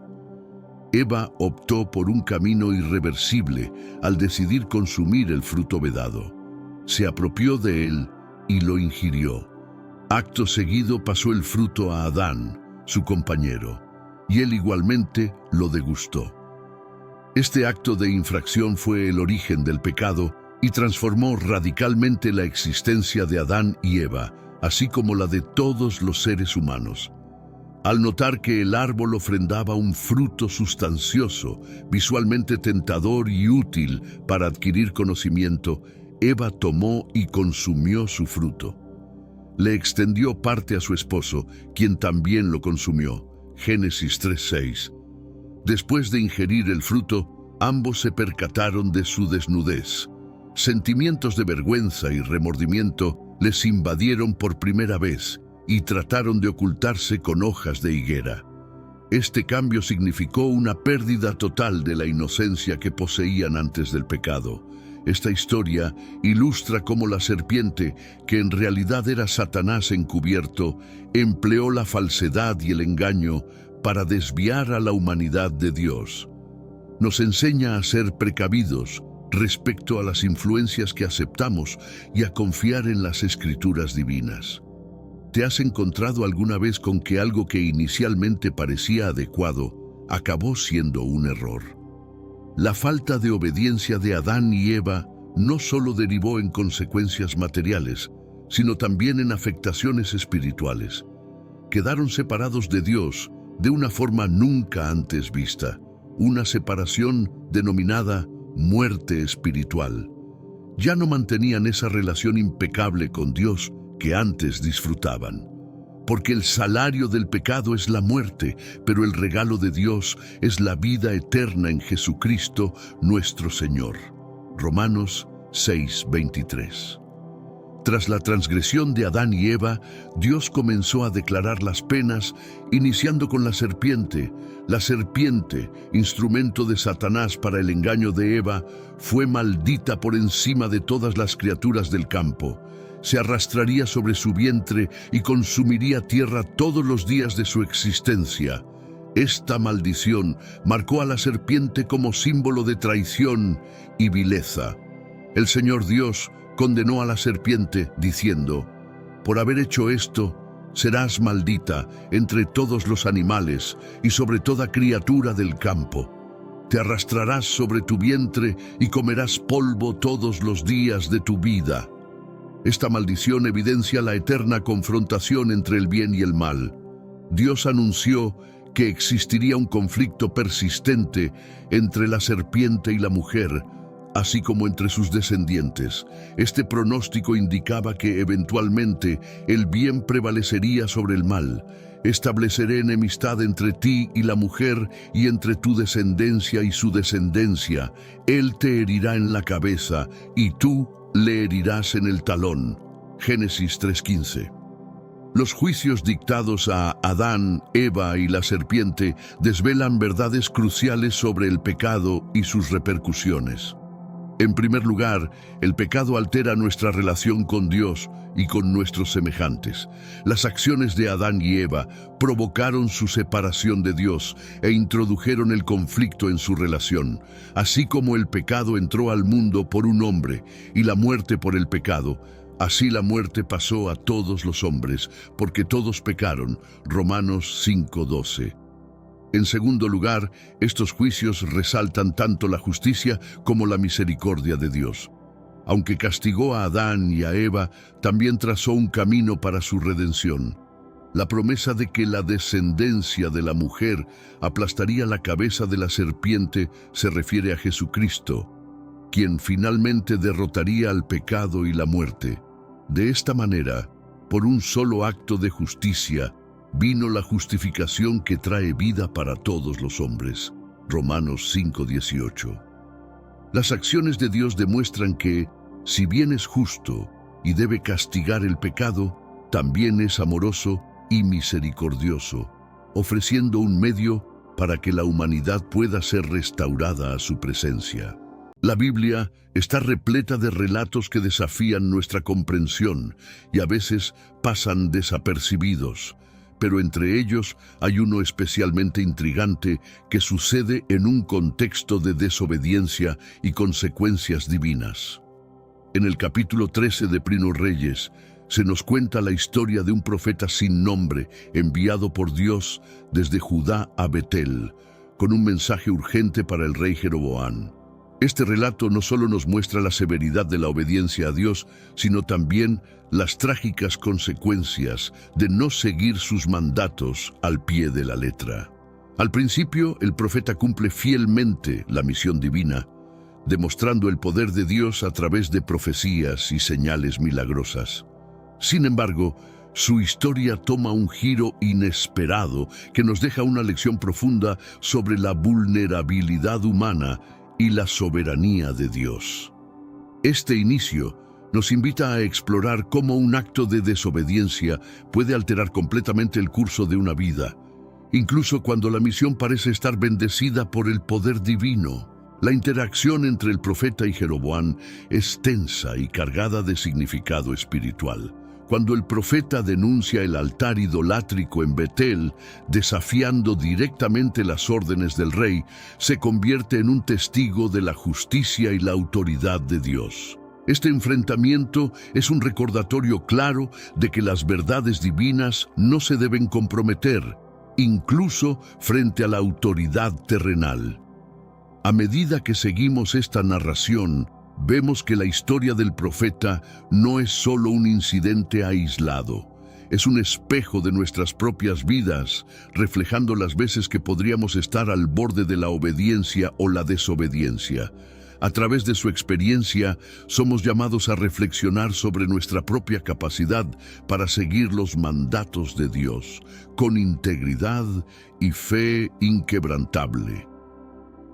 Eva optó por un camino irreversible al decidir consumir el fruto vedado. Se apropió de él y lo ingirió. Acto seguido pasó el fruto a Adán, su compañero, y él igualmente lo degustó. Este acto de infracción fue el origen del pecado y transformó radicalmente la existencia de Adán y Eva, así como la de todos los seres humanos. Al notar que el árbol ofrendaba un fruto sustancioso, visualmente tentador y útil para adquirir conocimiento, Eva tomó y consumió su fruto. Le extendió parte a su esposo, quien también lo consumió. Génesis 3:6. Después de ingerir el fruto, ambos se percataron de su desnudez. Sentimientos de vergüenza y remordimiento les invadieron por primera vez y trataron de ocultarse con hojas de higuera. Este cambio significó una pérdida total de la inocencia que poseían antes del pecado. Esta historia ilustra cómo la serpiente, que en realidad era Satanás encubierto, empleó la falsedad y el engaño para desviar a la humanidad de Dios. Nos enseña a ser precavidos respecto a las influencias que aceptamos y a confiar en las escrituras divinas. ¿Te has encontrado alguna vez con que algo que inicialmente parecía adecuado acabó siendo un error? La falta de obediencia de Adán y Eva no solo derivó en consecuencias materiales, sino también en afectaciones espirituales. Quedaron separados de Dios de una forma nunca antes vista, una separación denominada muerte espiritual. Ya no mantenían esa relación impecable con Dios que antes disfrutaban. Porque el salario del pecado es la muerte, pero el regalo de Dios es la vida eterna en Jesucristo nuestro Señor. Romanos 6:23. Tras la transgresión de Adán y Eva, Dios comenzó a declarar las penas, iniciando con la serpiente. La serpiente, instrumento de Satanás para el engaño de Eva, fue maldita por encima de todas las criaturas del campo. Se arrastraría sobre su vientre y consumiría tierra todos los días de su existencia. Esta maldición marcó a la serpiente como símbolo de traición y vileza. El Señor Dios condenó a la serpiente diciendo: por haber hecho esto, serás maldita entre todos los animales y sobre toda criatura del campo. Te arrastrarás sobre tu vientre y comerás polvo todos los días de tu vida. Esta maldición evidencia la eterna confrontación entre el bien y el mal. Dios anunció que existiría un conflicto persistente entre la serpiente y la mujer, así como entre sus descendientes. Este pronóstico indicaba que eventualmente el bien prevalecería sobre el mal. Estableceré enemistad entre ti y la mujer y entre tu descendencia y su descendencia. Él te herirá en la cabeza y tú le herirás en el talón. Génesis 3:15. Los juicios dictados a Adán, Eva y la serpiente desvelan verdades cruciales sobre el pecado y sus repercusiones. En primer lugar, el pecado altera nuestra relación con Dios y con nuestros semejantes. Las acciones de Adán y Eva provocaron su separación de Dios e introdujeron el conflicto en su relación. Así como el pecado entró al mundo por un hombre y la muerte por el pecado, así la muerte pasó a todos los hombres, porque todos pecaron. Romanos 5:12. En segundo lugar, estos juicios resaltan tanto la justicia como la misericordia de Dios. Aunque castigó a Adán y a Eva, también trazó un camino para su redención. La promesa de que la descendencia de la mujer aplastaría la cabeza de la serpiente se refiere a Jesucristo, quien finalmente derrotaría al pecado y la muerte. De esta manera, por un solo acto de justicia, vino la justificación que trae vida para todos los hombres. Romanos 5:18. Las acciones de Dios demuestran que, si bien es justo y debe castigar el pecado, también es amoroso y misericordioso, ofreciendo un medio para que la humanidad pueda ser restaurada a su presencia. La Biblia está repleta de relatos que desafían nuestra comprensión y a veces pasan desapercibidos. Pero entre ellos hay uno especialmente intrigante que sucede en un contexto de desobediencia y consecuencias divinas. En el capítulo 13 de Primero Reyes, se nos cuenta la historia de un profeta sin nombre enviado por Dios desde Judá a Betel, con un mensaje urgente para el rey Jeroboam. Este relato no solo nos muestra la severidad de la obediencia a Dios, sino también las trágicas consecuencias de no seguir sus mandatos al pie de la letra. Al principio, el profeta cumple fielmente la misión divina, demostrando el poder de Dios a través de profecías y señales milagrosas. Sin embargo, su historia toma un giro inesperado que nos deja una lección profunda sobre la vulnerabilidad humana y la soberanía de Dios. Este inicio nos invita a explorar cómo un acto de desobediencia puede alterar completamente el curso de una vida. incluso cuando la misión parece estar bendecida por el poder divino. La interacción entre el profeta y Jeroboam es tensa y cargada de significado espiritual. Cuando el profeta denuncia el altar idolátrico en Betel, desafiando directamente las órdenes del rey, se convierte en un testigo de la justicia y la autoridad de Dios. Este enfrentamiento es un recordatorio claro de que las verdades divinas no se deben comprometer, incluso frente a la autoridad terrenal. A medida que seguimos esta narración, vemos que la historia del profeta no es solo un incidente aislado. Es un espejo de nuestras propias vidas, reflejando las veces que podríamos estar al borde de la obediencia o la desobediencia. A través de su experiencia, somos llamados a reflexionar sobre nuestra propia capacidad para seguir los mandatos de Dios, con integridad y fe inquebrantable.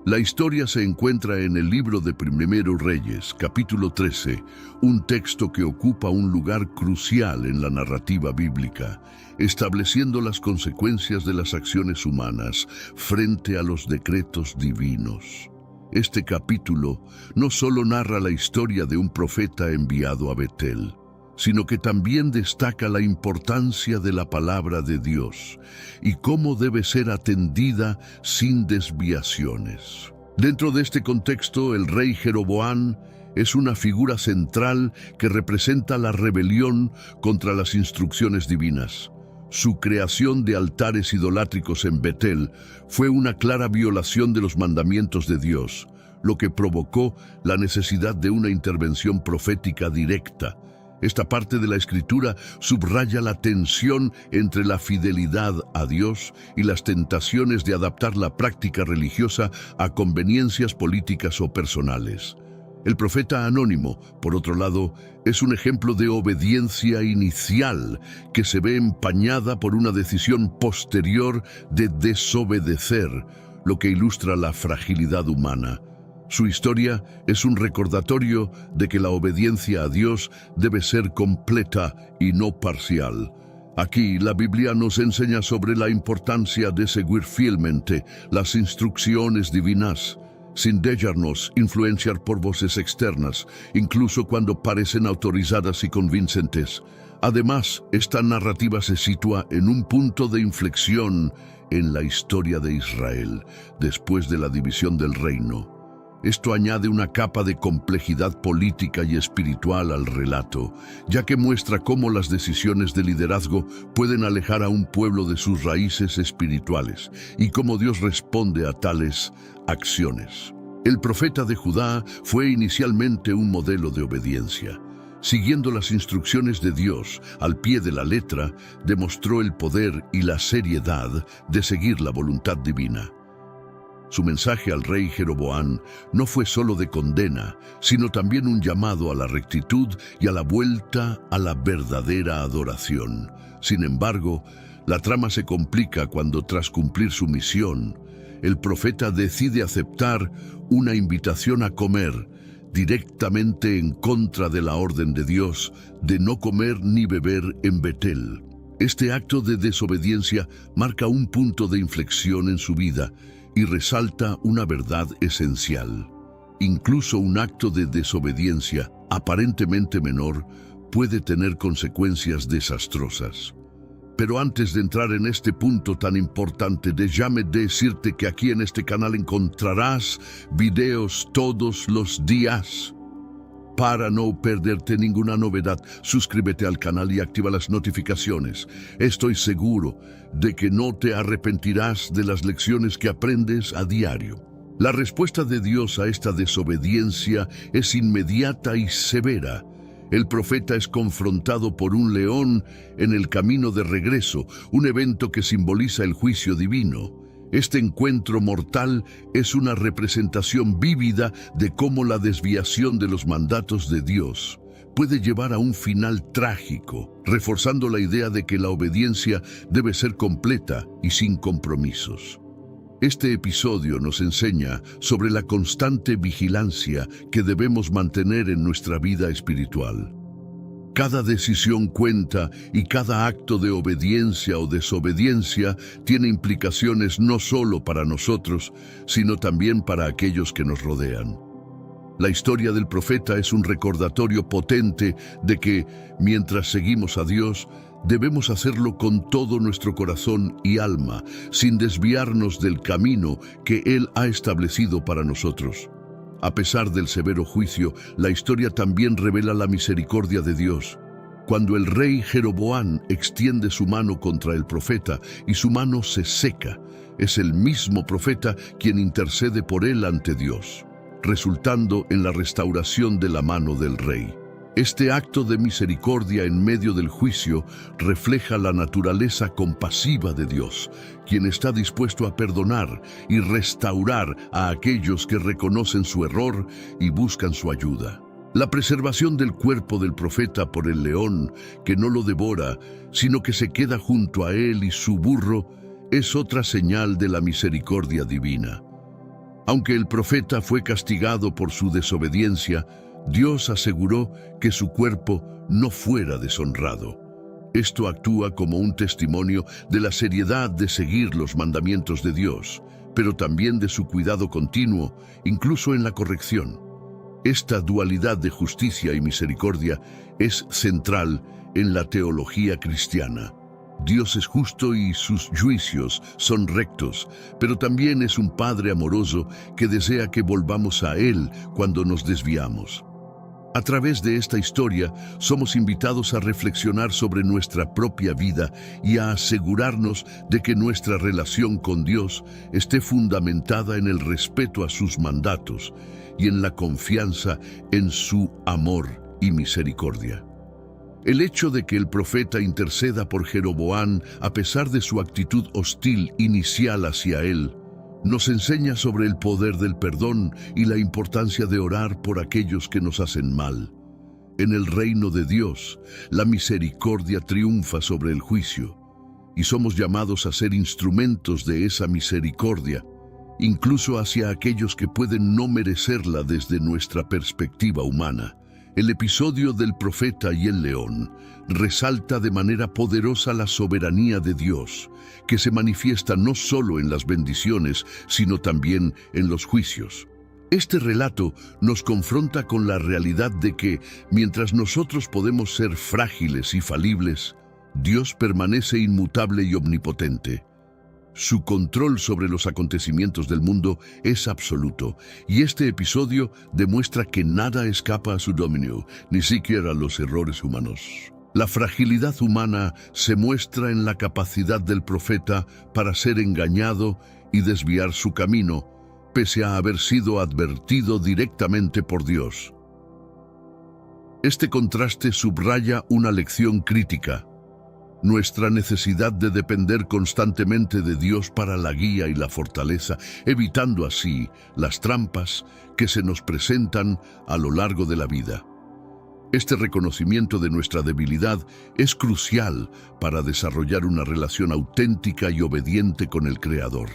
La historia se encuentra en el libro de Primeros Reyes, capítulo 13, un texto que ocupa un lugar crucial en la narrativa bíblica, estableciendo las consecuencias de las acciones humanas frente a los decretos divinos. Este capítulo no solo narra la historia de un profeta enviado a Betel, sino que también destaca la importancia de la palabra de Dios y cómo debe ser atendida sin desviaciones. Dentro de este contexto, el rey Jeroboam es una figura central que representa la rebelión contra las instrucciones divinas. Su creación de altares idolátricos en Betel fue una clara violación de los mandamientos de Dios, lo que provocó la necesidad de una intervención profética directa. Esta parte de la Escritura subraya la tensión entre la fidelidad a Dios y las tentaciones de adaptar la práctica religiosa a conveniencias políticas o personales. El profeta anónimo, por otro lado, es un ejemplo de obediencia inicial que se ve empañada por una decisión posterior de desobedecer, lo que ilustra la fragilidad humana. Su historia es un recordatorio de que la obediencia a Dios debe ser completa y no parcial. Aquí la Biblia nos enseña sobre la importancia de seguir fielmente las instrucciones divinas, sin dejarnos influenciar por voces externas, incluso cuando parecen autorizadas y convincentes. Además, esta narrativa se sitúa en un punto de inflexión en la historia de Israel, después de la división del reino. Esto añade una capa de complejidad política y espiritual al relato, ya que muestra cómo las decisiones de liderazgo pueden alejar a un pueblo de sus raíces espirituales y cómo Dios responde a tales acciones. El profeta de Judá fue inicialmente un modelo de obediencia. Siguiendo las instrucciones de Dios al pie de la letra, demostró el poder y la seriedad de seguir la voluntad divina. Su mensaje al rey Jeroboam no fue solo de condena, sino también un llamado a la rectitud y a la vuelta a la verdadera adoración. Sin embargo, la trama se complica cuando, tras cumplir su misión, el profeta decide aceptar una invitación a comer, directamente en contra de la orden de Dios de no comer ni beber en Betel. Este acto de desobediencia marca un punto de inflexión en su vida y resalta una verdad esencial. Incluso un acto de desobediencia, aparentemente menor, puede tener consecuencias desastrosas. Pero antes de entrar en este punto tan importante, déjame decirte que aquí en este canal encontrarás videos todos los días. Para no perderte ninguna novedad, suscríbete al canal y activa las notificaciones. Estoy seguro de que no te arrepentirás de las lecciones que aprendes a diario. La respuesta de Dios a esta desobediencia es inmediata y severa. El profeta es confrontado por un león en el camino de regreso, un evento que simboliza el juicio divino. Este encuentro mortal es una representación vívida de cómo la desviación de los mandatos de Dios puede llevar a un final trágico, reforzando la idea de que la obediencia debe ser completa y sin compromisos. Este episodio nos enseña sobre la constante vigilancia que debemos mantener en nuestra vida espiritual. Cada decisión cuenta y cada acto de obediencia o desobediencia tiene implicaciones no solo para nosotros, sino también para aquellos que nos rodean. La historia del profeta es un recordatorio potente de que, mientras seguimos a Dios, debemos hacerlo con todo nuestro corazón y alma, sin desviarnos del camino que Él ha establecido para nosotros. A pesar del severo juicio, la historia también revela la misericordia de Dios. Cuando el rey Jeroboam extiende su mano contra el profeta y su mano se seca, es el mismo profeta quien intercede por él ante Dios, resultando en la restauración de la mano del rey. Este acto de misericordia en medio del juicio refleja la naturaleza compasiva de Dios, quien está dispuesto a perdonar y restaurar a aquellos que reconocen su error y buscan su ayuda. La preservación del cuerpo del profeta por el león, que no lo devora, sino que se queda junto a él y su burro, es otra señal de la misericordia divina. Aunque el profeta fue castigado por su desobediencia, Dios aseguró que su cuerpo no fuera deshonrado. Esto actúa como un testimonio de la seriedad de seguir los mandamientos de Dios, pero también de su cuidado continuo, incluso en la corrección. Esta dualidad de justicia y misericordia es central en la teología cristiana. Dios es justo y sus juicios son rectos, pero también es un Padre amoroso que desea que volvamos a Él cuando nos desviamos. A través de esta historia, somos invitados a reflexionar sobre nuestra propia vida y a asegurarnos de que nuestra relación con Dios esté fundamentada en el respeto a sus mandatos y en la confianza en su amor y misericordia. El hecho de que el profeta interceda por Jeroboam, a pesar de su actitud hostil inicial hacia él, nos enseña sobre el poder del perdón y la importancia de orar por aquellos que nos hacen mal. En el reino de Dios, la misericordia triunfa sobre el juicio, y somos llamados a ser instrumentos de esa misericordia, incluso hacia aquellos que pueden no merecerla desde nuestra perspectiva humana. El episodio del profeta y el león resalta de manera poderosa la soberanía de Dios, que se manifiesta no solo en las bendiciones, sino también en los juicios. Este relato nos confronta con la realidad de que, mientras nosotros podemos ser frágiles y falibles, Dios permanece inmutable y omnipotente. Su control sobre los acontecimientos del mundo es absoluto, y este episodio demuestra que nada escapa a su dominio, ni siquiera los errores humanos. La fragilidad humana se muestra en la capacidad del profeta para ser engañado y desviar su camino, pese a haber sido advertido directamente por Dios. Este contraste subraya una lección crítica: nuestra necesidad de depender constantemente de Dios para la guía y la fortaleza, evitando así las trampas que se nos presentan a lo largo de la vida. Este reconocimiento de nuestra debilidad es crucial para desarrollar una relación auténtica y obediente con el Creador.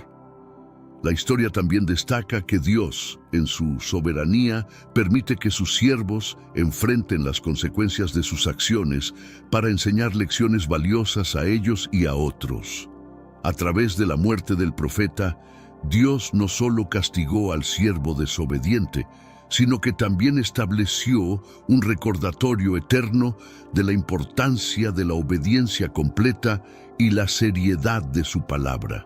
La historia también destaca que Dios, en su soberanía, permite que sus siervos enfrenten las consecuencias de sus acciones para enseñar lecciones valiosas a ellos y a otros. A través de la muerte del profeta, Dios no solo castigó al siervo desobediente, sino que también estableció un recordatorio eterno de la importancia de la obediencia completa y la seriedad de su palabra.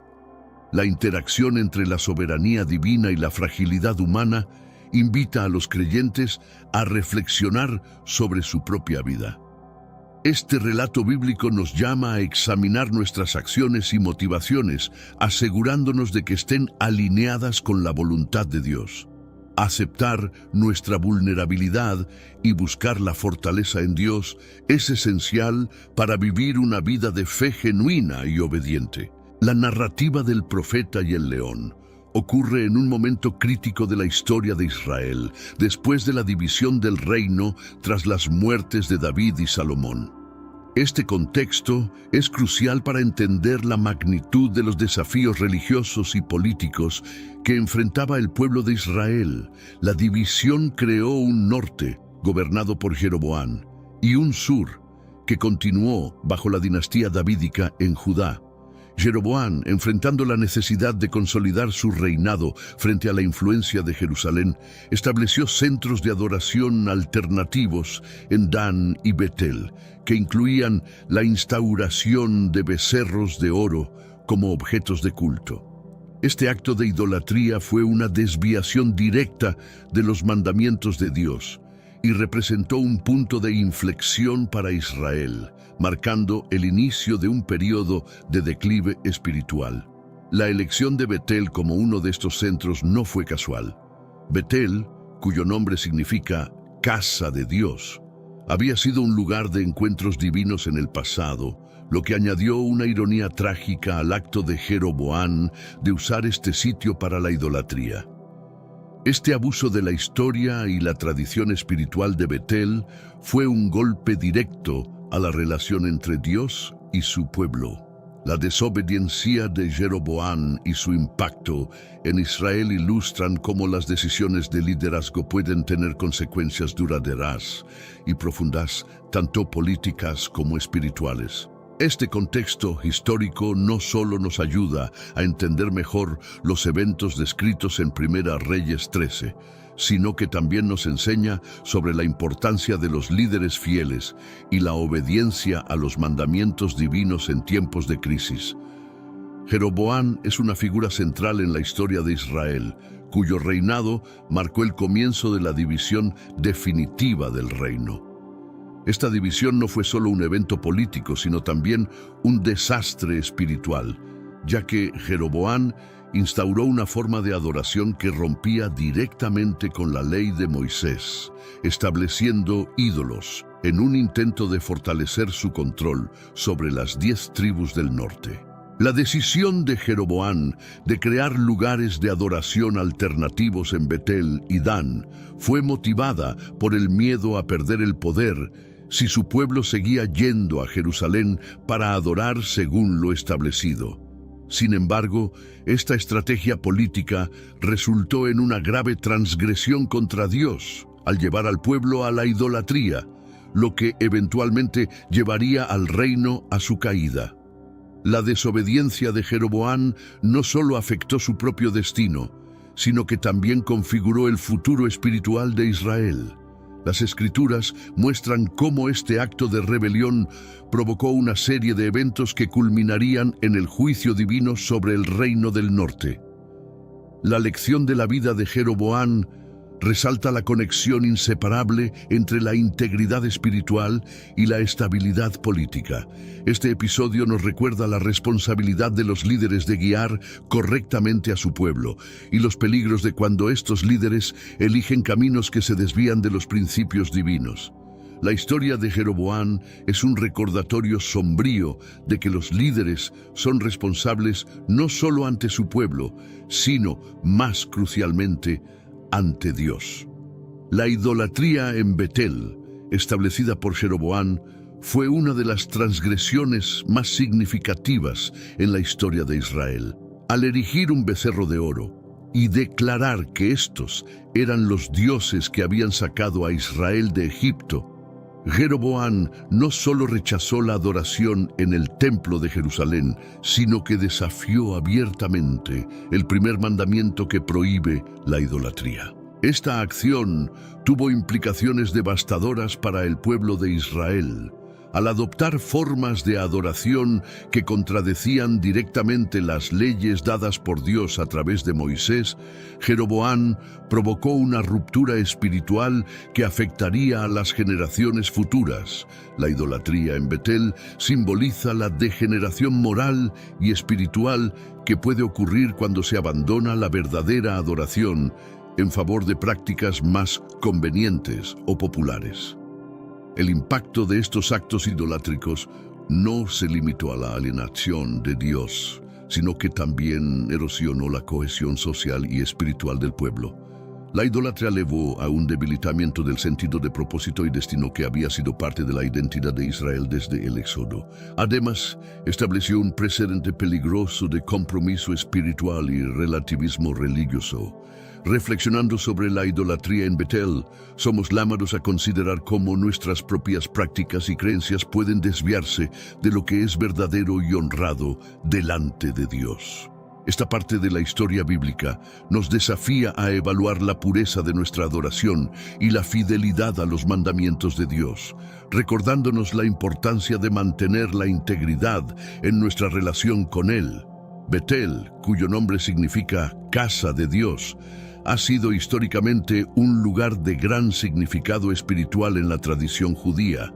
La interacción entre la soberanía divina y la fragilidad humana invita a los creyentes a reflexionar sobre su propia vida. Este relato bíblico nos llama a examinar nuestras acciones y motivaciones, asegurándonos de que estén alineadas con la voluntad de Dios. Aceptar nuestra vulnerabilidad y buscar la fortaleza en Dios es esencial para vivir una vida de fe genuina y obediente. La narrativa del profeta y el león ocurre en un momento crítico de la historia de Israel, después de la división del reino tras las muertes de David y Salomón. Este contexto es crucial para entender la magnitud de los desafíos religiosos y políticos que enfrentaba el pueblo de Israel. La división creó un norte, gobernado por Jeroboam, y un sur que continuó bajo la dinastía davídica en Judá. Jeroboam, enfrentando la necesidad de consolidar su reinado frente a la influencia de Jerusalén, estableció centros de adoración alternativos en Dan y Betel, que incluían la instauración de becerros de oro como objetos de culto. Este acto de idolatría fue una desviación directa de los mandamientos de Dios y representó un punto de inflexión para Israel, marcando el inicio de un periodo de declive espiritual. La elección de Betel como uno de estos centros no fue casual. Betel, cuyo nombre significa casa de Dios, había sido un lugar de encuentros divinos en el pasado, lo que añadió una ironía trágica al acto de Jeroboam de usar este sitio para la idolatría. Este abuso de la historia y la tradición espiritual de Betel fue un golpe directo a la relación entre Dios y su pueblo. La desobediencia de Jeroboam y su impacto en Israel ilustran cómo las decisiones de liderazgo pueden tener consecuencias duraderas y profundas, tanto políticas como espirituales. Este contexto histórico no solo nos ayuda a entender mejor los eventos descritos en Primera Reyes 13, sino que también nos enseña sobre la importancia de los líderes fieles y la obediencia a los mandamientos divinos en tiempos de crisis. Jeroboam es una figura central en la historia de Israel, cuyo reinado marcó el comienzo de la división definitiva del reino. Esta división no fue solo un evento político, sino también un desastre espiritual, ya que Jeroboam instauró una forma de adoración que rompía directamente con la ley de Moisés, estableciendo ídolos en un intento de fortalecer su control sobre las 10 tribus del norte. La decisión de Jeroboam de crear lugares de adoración alternativos en Betel y Dan fue motivada por el miedo a perder el poder si su pueblo seguía yendo a Jerusalén para adorar según lo establecido. Sin embargo, esta estrategia política resultó en una grave transgresión contra Dios, al llevar al pueblo a la idolatría, lo que eventualmente llevaría al reino a su caída. La desobediencia de Jeroboam no solo afectó su propio destino, sino que también configuró el futuro espiritual de Israel. Las Escrituras muestran cómo este acto de rebelión provocó una serie de eventos que culminarían en el juicio divino sobre el reino del norte. La lección de la vida de Jeroboam resalta la conexión inseparable entre la integridad espiritual y la estabilidad política. Este episodio nos recuerda la responsabilidad de los líderes de guiar correctamente a su pueblo y los peligros de cuando estos líderes eligen caminos que se desvían de los principios divinos. La historia de Jeroboam es un recordatorio sombrío de que los líderes son responsables no solo ante su pueblo, sino, más crucialmente, ante Dios. La idolatría en Betel, establecida por Jeroboam, fue una de las transgresiones más significativas en la historia de Israel. Al erigir un becerro de oro y declarar que estos eran los dioses que habían sacado a Israel de Egipto, Jeroboam no solo rechazó la adoración en el templo de Jerusalén, sino que desafió abiertamente el primer mandamiento que prohíbe la idolatría. Esta acción tuvo implicaciones devastadoras para el pueblo de Israel. Al adoptar formas de adoración que contradecían directamente las leyes dadas por Dios a través de Moisés, Jeroboam provocó una ruptura espiritual que afectaría a las generaciones futuras. La idolatría en Betel simboliza la degeneración moral y espiritual que puede ocurrir cuando se abandona la verdadera adoración en favor de prácticas más convenientes o populares. El impacto de estos actos idolátricos no se limitó a la alienación de Dios, sino que también erosionó la cohesión social y espiritual del pueblo. La idolatría llevó a un debilitamiento del sentido de propósito y destino que había sido parte de la identidad de Israel desde el Éxodo. Además, estableció un precedente peligroso de compromiso espiritual y relativismo religioso. Reflexionando sobre la idolatría en Betel, somos llamados a considerar cómo nuestras propias prácticas y creencias pueden desviarse de lo que es verdadero y honrado delante de Dios. Esta parte de la historia bíblica nos desafía a evaluar la pureza de nuestra adoración y la fidelidad a los mandamientos de Dios, recordándonos la importancia de mantener la integridad en nuestra relación con Él. Betel, cuyo nombre significa casa de Dios, ha sido históricamente un lugar de gran significado espiritual en la tradición judía.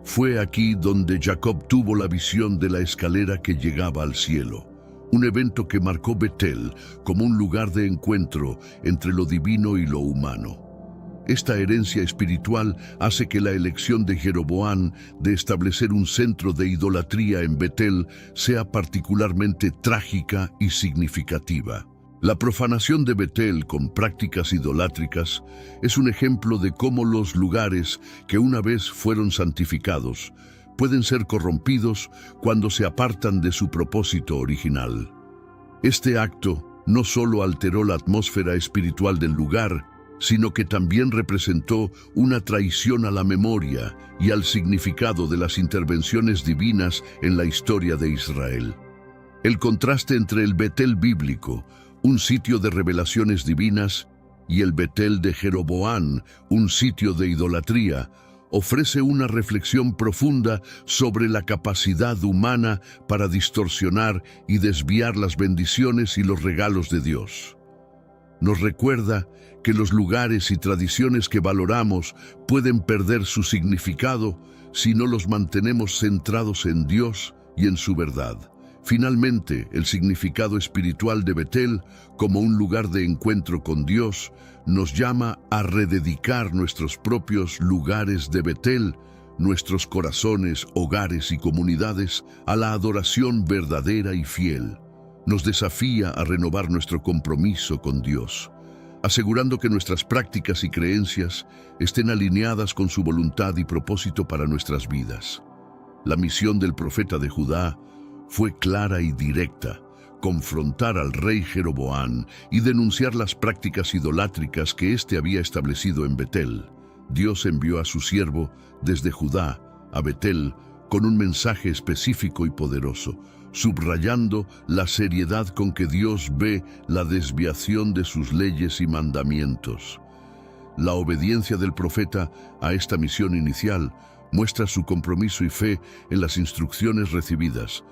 Fue aquí donde Jacob tuvo la visión de la escalera que llegaba al cielo. Un evento que marcó Betel como un lugar de encuentro entre lo divino y lo humano. Esta herencia espiritual hace que la elección de Jeroboam de establecer un centro de idolatría en Betel sea particularmente trágica y significativa. La profanación de Betel con prácticas idolátricas es un ejemplo de cómo los lugares que una vez fueron santificados pueden ser corrompidos cuando se apartan de su propósito original. Este acto no solo alteró la atmósfera espiritual del lugar, sino que también representó una traición a la memoria y al significado de las intervenciones divinas en la historia de Israel. El contraste entre el Betel bíblico, un sitio de revelaciones divinas, y el Betel de Jeroboam, un sitio de idolatría, ofrece una reflexión profunda sobre la capacidad humana para distorsionar y desviar las bendiciones y los regalos de Dios. Nos recuerda que los lugares y tradiciones que valoramos pueden perder su significado si no los mantenemos centrados en Dios y en su verdad. Finalmente, el significado espiritual de Betel, como un lugar de encuentro con Dios, nos llama a rededicar nuestros propios lugares de Betel, nuestros corazones, hogares y comunidades, a la adoración verdadera y fiel. Nos desafía a renovar nuestro compromiso con Dios, asegurando que nuestras prácticas y creencias estén alineadas con su voluntad y propósito para nuestras vidas. La misión del profeta de Judá fue clara y directa: confrontar al rey Jeroboam y denunciar las prácticas idolátricas que éste había establecido en Betel. Dios envió a su siervo desde Judá a Betel con un mensaje específico y poderoso, subrayando la seriedad con que Dios ve la desviación de sus leyes y mandamientos. La obediencia del profeta a esta misión inicial muestra su compromiso y fe en las instrucciones recibidas,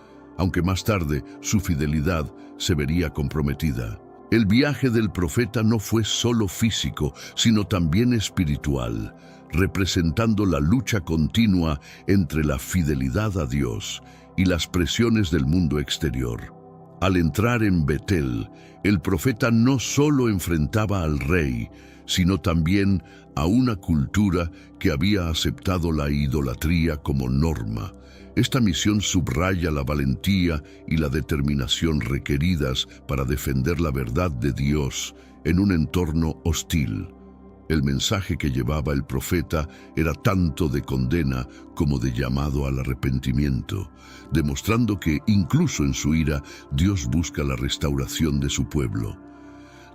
aunque más tarde su fidelidad se vería comprometida. El viaje del profeta no fue solo físico, sino también espiritual, representando la lucha continua entre la fidelidad a Dios y las presiones del mundo exterior. Al entrar en Betel, el profeta no solo enfrentaba al rey, sino también a una cultura que había aceptado la idolatría como norma. Esta misión subraya la valentía y la determinación requeridas para defender la verdad de Dios en un entorno hostil. El mensaje que llevaba el profeta era tanto de condena como de llamado al arrepentimiento, demostrando que, incluso en su ira, Dios busca la restauración de su pueblo.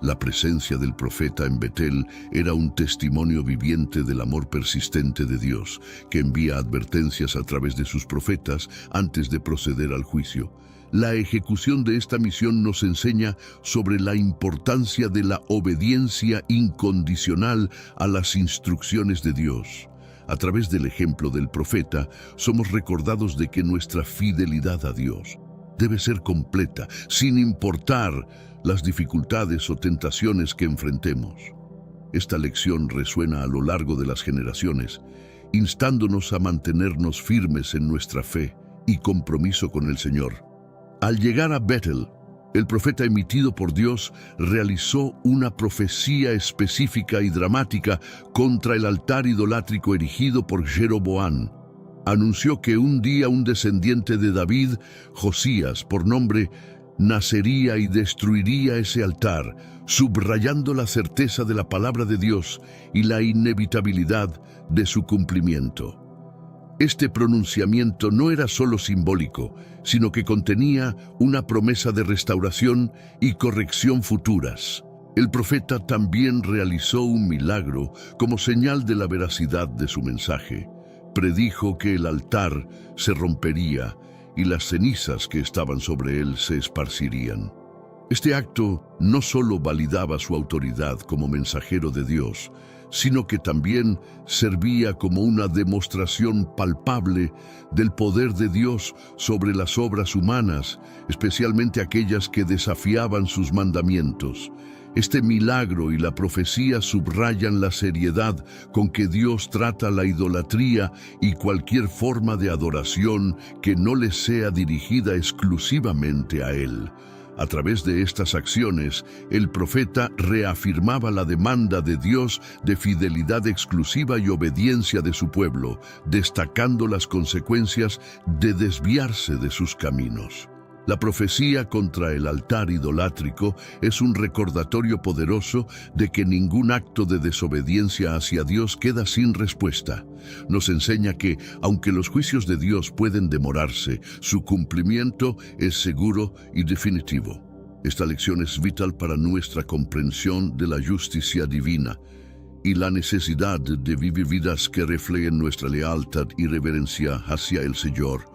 La presencia del profeta en Betel era un testimonio viviente del amor persistente de Dios, que envía advertencias a través de sus profetas antes de proceder al juicio. La ejecución de esta misión nos enseña sobre la importancia de la obediencia incondicional a las instrucciones de Dios. A través del ejemplo del profeta, somos recordados de que nuestra fidelidad a Dios debe ser completa, sin importar las dificultades o tentaciones que enfrentemos. Esta lección resuena a lo largo de las generaciones, instándonos a mantenernos firmes en nuestra fe y compromiso con el Señor. Al llegar a Betel, el profeta emitido por Dios realizó una profecía específica y dramática contra el altar idolátrico erigido por Jeroboam. Anunció que un día un descendiente de David, Josías por nombre, nacería y destruiría ese altar, subrayando la certeza de la palabra de Dios y la inevitabilidad de su cumplimiento. Este pronunciamiento no era solo simbólico, sino que contenía una promesa de restauración y corrección futuras. El profeta también realizó un milagro como señal de la veracidad de su mensaje. Predijo que el altar se rompería y las cenizas que estaban sobre él se esparcirían. Este acto no solo validaba su autoridad como mensajero de Dios, sino que también servía como una demostración palpable del poder de Dios sobre las obras humanas, especialmente aquellas que desafiaban sus mandamientos. Este milagro y la profecía subrayan la seriedad con que Dios trata la idolatría y cualquier forma de adoración que no le sea dirigida exclusivamente a Él. A través de estas acciones, el profeta reafirmaba la demanda de Dios de fidelidad exclusiva y obediencia de su pueblo, destacando las consecuencias de desviarse de sus caminos. La profecía contra el altar idolátrico es un recordatorio poderoso de que ningún acto de desobediencia hacia Dios queda sin respuesta. Nos enseña que, aunque los juicios de Dios pueden demorarse, su cumplimiento es seguro y definitivo. Esta lección es vital para nuestra comprensión de la justicia divina y la necesidad de vivir vidas que reflejen nuestra lealtad y reverencia hacia el Señor.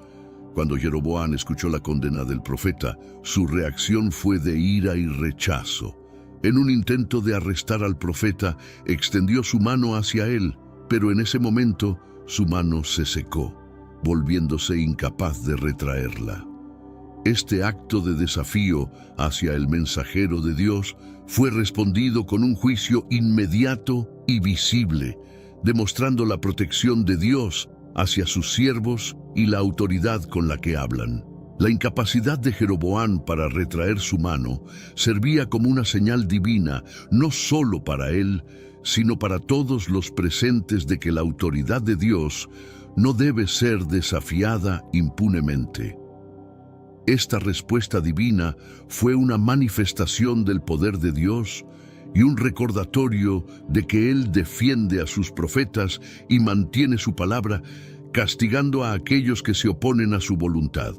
Cuando Jeroboam escuchó la condena del profeta, su reacción fue de ira y rechazo. En un intento de arrestar al profeta, extendió su mano hacia él, pero en ese momento su mano se secó, volviéndose incapaz de retraerla. Este acto de desafío hacia el mensajero de Dios fue respondido con un juicio inmediato y visible, demostrando la protección de Dios hacia sus siervos y la autoridad con la que hablan. La incapacidad de Jeroboam para retraer su mano servía como una señal divina, no solo para él, sino para todos los presentes de que la autoridad de Dios no debe ser desafiada impunemente. Esta respuesta divina fue una manifestación del poder de Dios y un recordatorio de que Él defiende a sus profetas y mantiene su palabra, castigando a aquellos que se oponen a su voluntad.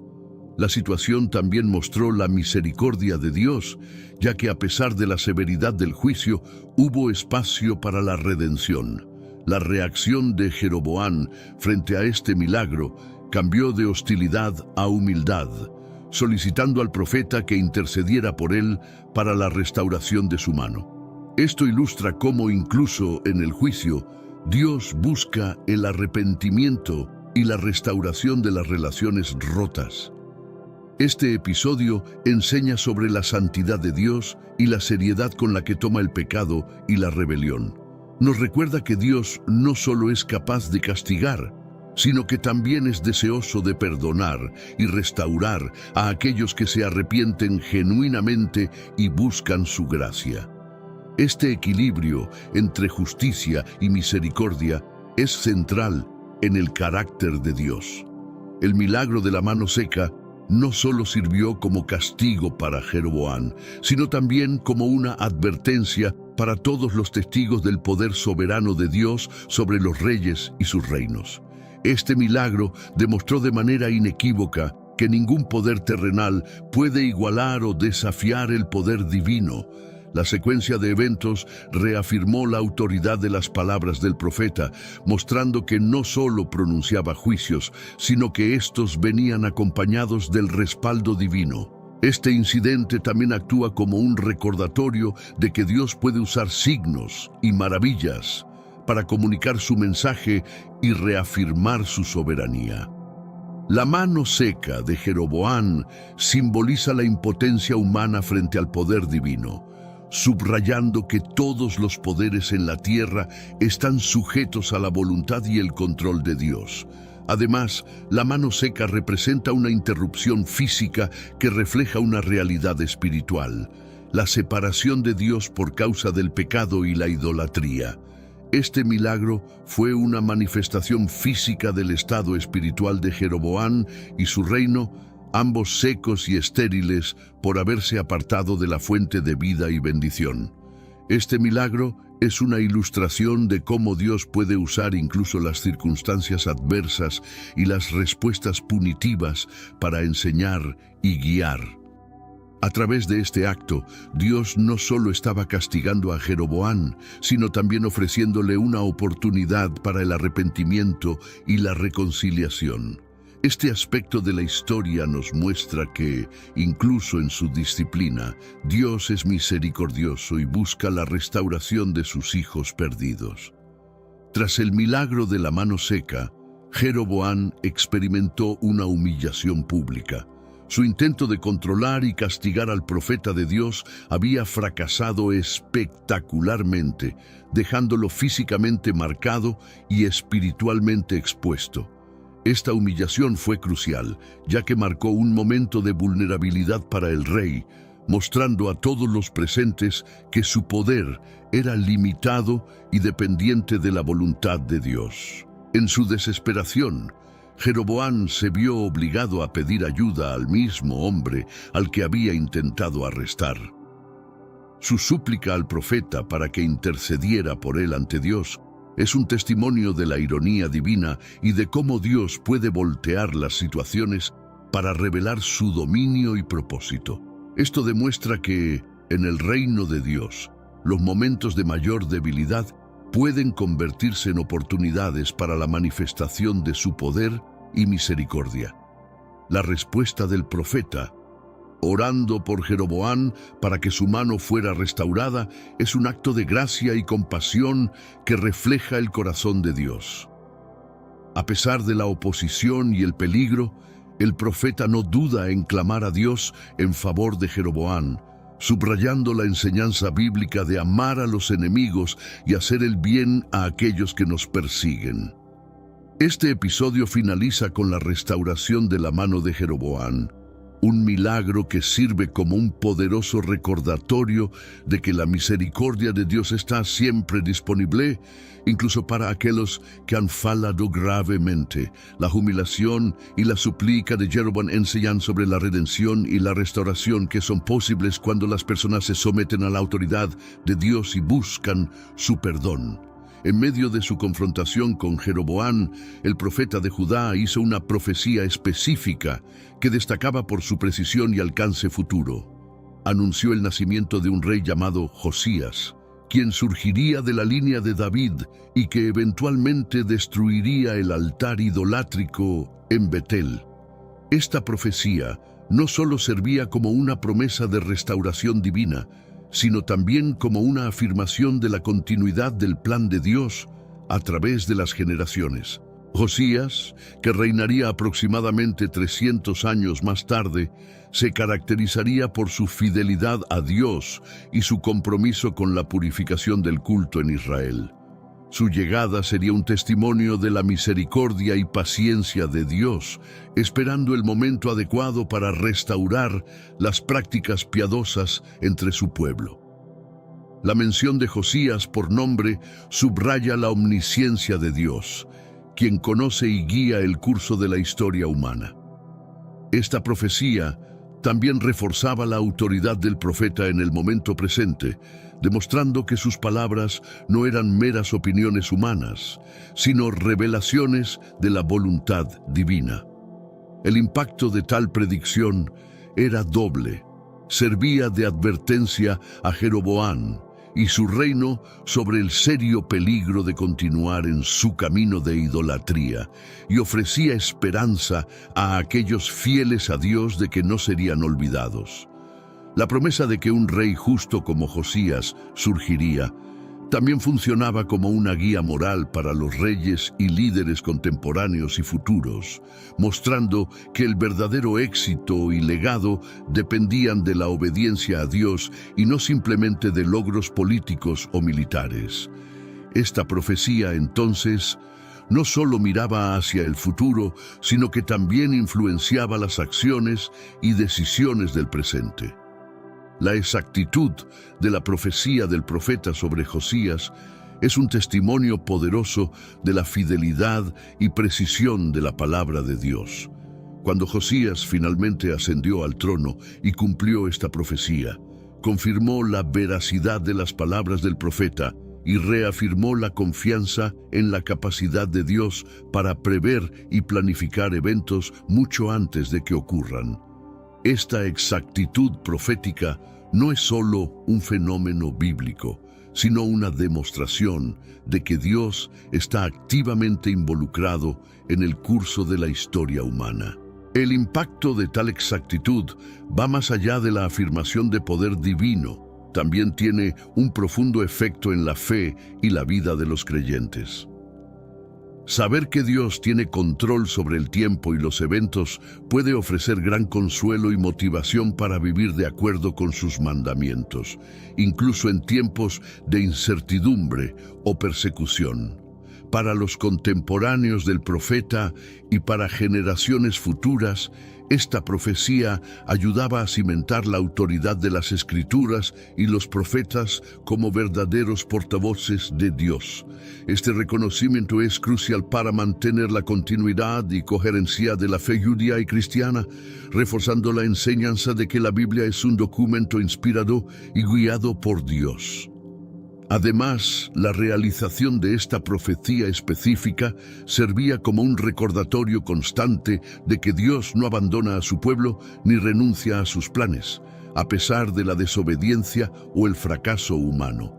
La situación también mostró la misericordia de Dios, ya que a pesar de la severidad del juicio, hubo espacio para la redención. La reacción de Jeroboam frente a este milagro cambió de hostilidad a humildad, solicitando al profeta que intercediera por él para la restauración de su mano. Esto ilustra cómo incluso en el juicio, Dios busca el arrepentimiento y la restauración de las relaciones rotas. Este episodio enseña sobre la santidad de Dios y la seriedad con la que toma el pecado y la rebelión. Nos recuerda que Dios no solo es capaz de castigar, sino que también es deseoso de perdonar y restaurar a aquellos que se arrepienten genuinamente y buscan su gracia. Este equilibrio entre justicia y misericordia es central en el carácter de Dios. El milagro de la mano seca no solo sirvió como castigo para Jeroboam, sino también como una advertencia para todos los testigos del poder soberano de Dios sobre los reyes y sus reinos. Este milagro demostró de manera inequívoca que ningún poder terrenal puede igualar o desafiar el poder divino. La secuencia de eventos reafirmó la autoridad de las palabras del profeta, mostrando que no solo pronunciaba juicios, sino que estos venían acompañados del respaldo divino. Este incidente también actúa como un recordatorio de que Dios puede usar signos y maravillas para comunicar su mensaje y reafirmar su soberanía. La mano seca de Jeroboam simboliza la impotencia humana frente al poder divino, subrayando que todos los poderes en la tierra están sujetos a la voluntad y el control de Dios. Además, la mano seca representa una interrupción física que refleja una realidad espiritual, la separación de Dios por causa del pecado y la idolatría. Este milagro fue una manifestación física del estado espiritual de Jeroboam y su reino, ambos secos y estériles por haberse apartado de la fuente de vida y bendición. Este milagro es una ilustración de cómo Dios puede usar incluso las circunstancias adversas y las respuestas punitivas para enseñar y guiar. A través de este acto, Dios no solo estaba castigando a Jeroboam, sino también ofreciéndole una oportunidad para el arrepentimiento y la reconciliación. Este aspecto de la historia nos muestra que, incluso en su disciplina, Dios es misericordioso y busca la restauración de sus hijos perdidos. Tras el milagro de la mano seca, Jeroboam experimentó una humillación pública. Su intento de controlar y castigar al profeta de Dios había fracasado espectacularmente, dejándolo físicamente marcado y espiritualmente expuesto. Esta humillación fue crucial, ya que marcó un momento de vulnerabilidad para el rey, mostrando a todos los presentes que su poder era limitado y dependiente de la voluntad de Dios. En su desesperación, Jeroboam se vio obligado a pedir ayuda al mismo hombre al que había intentado arrestar. Su súplica al profeta para que intercediera por él ante Dios es un testimonio de la ironía divina y de cómo Dios puede voltear las situaciones para revelar su dominio y propósito. Esto demuestra que, en el reino de Dios, los momentos de mayor debilidad pueden convertirse en oportunidades para la manifestación de su poder y misericordia. La respuesta del profeta, orando por Jeroboam para que su mano fuera restaurada, es un acto de gracia y compasión que refleja el corazón de Dios. A pesar de la oposición y el peligro, el profeta no duda en clamar a Dios en favor de Jeroboam, subrayando la enseñanza bíblica de amar a los enemigos y hacer el bien a aquellos que nos persiguen. Este episodio finaliza con la restauración de la mano de Jeroboam, un milagro que sirve como un poderoso recordatorio de que la misericordia de Dios está siempre disponible, incluso para aquellos que han fallado gravemente. La humillación y la súplica de Jeroboam enseñan sobre la redención y la restauración que son posibles cuando las personas se someten a la autoridad de Dios y buscan su perdón. En medio de su confrontación con Jeroboam, el profeta de Judá hizo una profecía específica que destacaba por su precisión y alcance futuro. Anunció el nacimiento de un rey llamado Josías, quien surgiría de la línea de David y que eventualmente destruiría el altar idolátrico en Betel. Esta profecía no solo servía como una promesa de restauración divina, sino también como una afirmación de la continuidad del plan de Dios a través de las generaciones. Josías, que reinaría aproximadamente 300 años más tarde, se caracterizaría por su fidelidad a Dios y su compromiso con la purificación del culto en Israel. Su llegada sería un testimonio de la misericordia y paciencia de Dios, esperando el momento adecuado para restaurar las prácticas piadosas entre su pueblo. La mención de Josías por nombre subraya la omnisciencia de Dios, quien conoce y guía el curso de la historia humana. Esta profecía también reforzaba la autoridad del profeta en el momento presente, demostrando que sus palabras no eran meras opiniones humanas, sino revelaciones de la voluntad divina. El impacto de tal predicción era doble. Servía de advertencia a Jeroboam y su reino sobre el serio peligro de continuar en su camino de idolatría, y ofrecía esperanza a aquellos fieles a Dios de que no serían olvidados. La promesa de que un rey justo como Josías surgiría también funcionaba como una guía moral para los reyes y líderes contemporáneos y futuros, mostrando que el verdadero éxito y legado dependían de la obediencia a Dios y no simplemente de logros políticos o militares. Esta profecía, entonces, no solo miraba hacia el futuro, sino que también influenciaba las acciones y decisiones del presente. La exactitud de la profecía del profeta sobre Josías es un testimonio poderoso de la fidelidad y precisión de la palabra de Dios. Cuando Josías finalmente ascendió al trono y cumplió esta profecía, confirmó la veracidad de las palabras del profeta y reafirmó la confianza en la capacidad de Dios para prever y planificar eventos mucho antes de que ocurran. Esta exactitud profética no es solo un fenómeno bíblico, sino una demostración de que Dios está activamente involucrado en el curso de la historia humana. El impacto de tal exactitud va más allá de la afirmación de poder divino. También tiene un profundo efecto en la fe y la vida de los creyentes. Saber que Dios tiene control sobre el tiempo y los eventos puede ofrecer gran consuelo y motivación para vivir de acuerdo con sus mandamientos, incluso en tiempos de incertidumbre o persecución. Para los contemporáneos del profeta y para generaciones futuras, esta profecía ayudaba a cimentar la autoridad de las Escrituras y los profetas como verdaderos portavoces de Dios. Este reconocimiento es crucial para mantener la continuidad y coherencia de la fe judía y cristiana, reforzando la enseñanza de que la Biblia es un documento inspirado y guiado por Dios. Además, la realización de esta profecía específica servía como un recordatorio constante de que Dios no abandona a su pueblo ni renuncia a sus planes, a pesar de la desobediencia o el fracaso humano.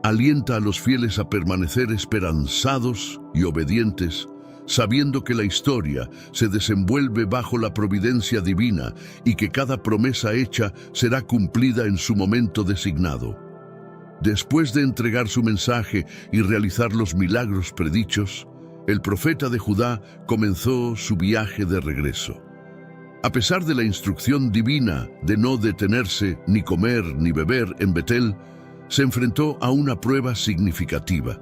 Alienta a los fieles a permanecer esperanzados y obedientes, sabiendo que la historia se desenvuelve bajo la providencia divina y que cada promesa hecha será cumplida en su momento designado. Después de entregar su mensaje y realizar los milagros predichos, el profeta de Judá comenzó su viaje de regreso. A pesar de la instrucción divina de no detenerse ni comer ni beber en Betel, se enfrentó a una prueba significativa.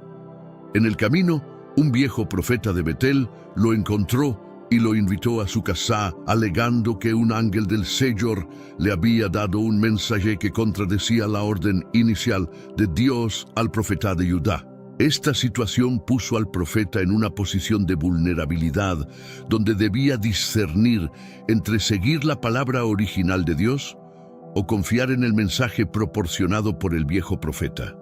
En el camino, un viejo profeta de Betel lo encontró y lo invitó a su casa, alegando que un ángel del Señor le había dado un mensaje que contradecía la orden inicial de Dios al profeta de Judá. Esta situación puso al profeta en una posición de vulnerabilidad, donde debía discernir entre seguir la palabra original de Dios o confiar en el mensaje proporcionado por el viejo profeta.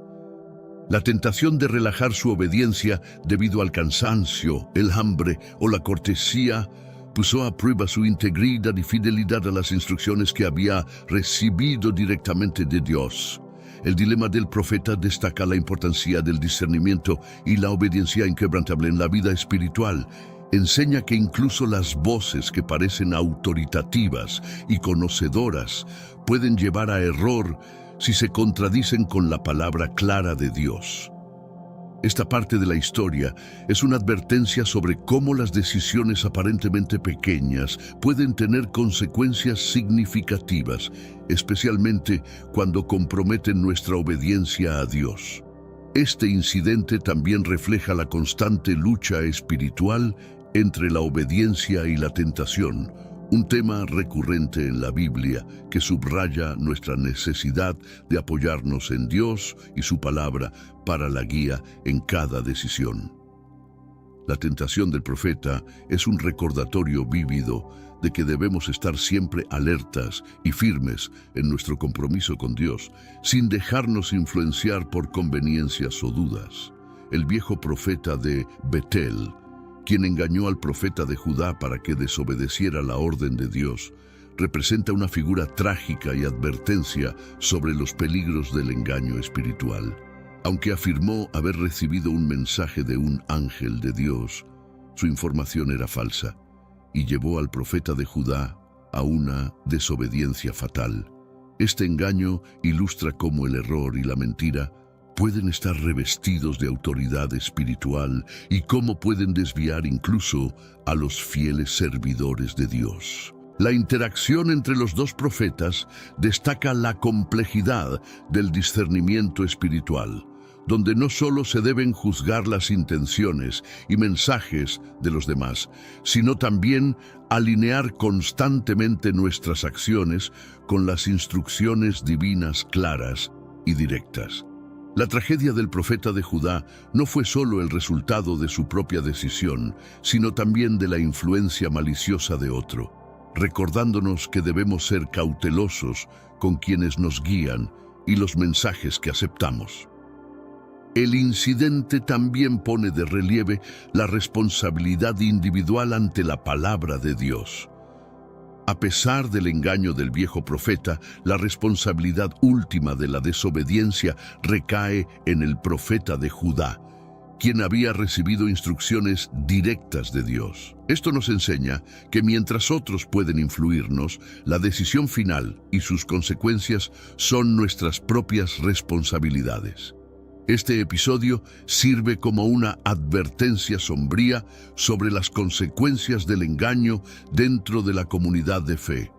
La tentación de relajar su obediencia debido al cansancio, el hambre o la cortesía puso a prueba su integridad y fidelidad a las instrucciones que había recibido directamente de Dios. El dilema del profeta destaca la importancia del discernimiento y la obediencia inquebrantable en la vida espiritual. Enseña que incluso las voces que parecen autoritativas y conocedoras pueden llevar a error si se contradicen con la palabra clara de Dios. Esta parte de la historia es una advertencia sobre cómo las decisiones aparentemente pequeñas pueden tener consecuencias significativas, especialmente cuando comprometen nuestra obediencia a Dios. Este incidente también refleja la constante lucha espiritual entre la obediencia y la tentación, un tema recurrente en la Biblia que subraya nuestra necesidad de apoyarnos en Dios y su palabra para la guía en cada decisión. La tentación del profeta es un recordatorio vívido de que debemos estar siempre alertas y firmes en nuestro compromiso con Dios, sin dejarnos influenciar por conveniencias o dudas. El viejo profeta de Betel, quien engañó al profeta de Judá para que desobedeciera la orden de Dios, representa una figura trágica y advertencia sobre los peligros del engaño espiritual. Aunque afirmó haber recibido un mensaje de un ángel de Dios, su información era falsa y llevó al profeta de Judá a una desobediencia fatal. Este engaño ilustra cómo el error y la mentira pueden estar revestidos de autoridad espiritual y cómo pueden desviar incluso a los fieles servidores de Dios. La interacción entre los dos profetas destaca la complejidad del discernimiento espiritual, donde no solo se deben juzgar las intenciones y mensajes de los demás, sino también alinear constantemente nuestras acciones con las instrucciones divinas claras y directas. La tragedia del profeta de Judá no fue solo el resultado de su propia decisión, sino también de la influencia maliciosa de otro, recordándonos que debemos ser cautelosos con quienes nos guían y los mensajes que aceptamos. El incidente también pone de relieve la responsabilidad individual ante la palabra de Dios. A pesar del engaño del viejo profeta, la responsabilidad última de la desobediencia recae en el profeta de Judá, quien había recibido instrucciones directas de Dios. Esto nos enseña que mientras otros pueden influirnos, la decisión final y sus consecuencias son nuestras propias responsabilidades. Este episodio sirve como una advertencia sombría sobre las consecuencias del engaño dentro de la comunidad de fe.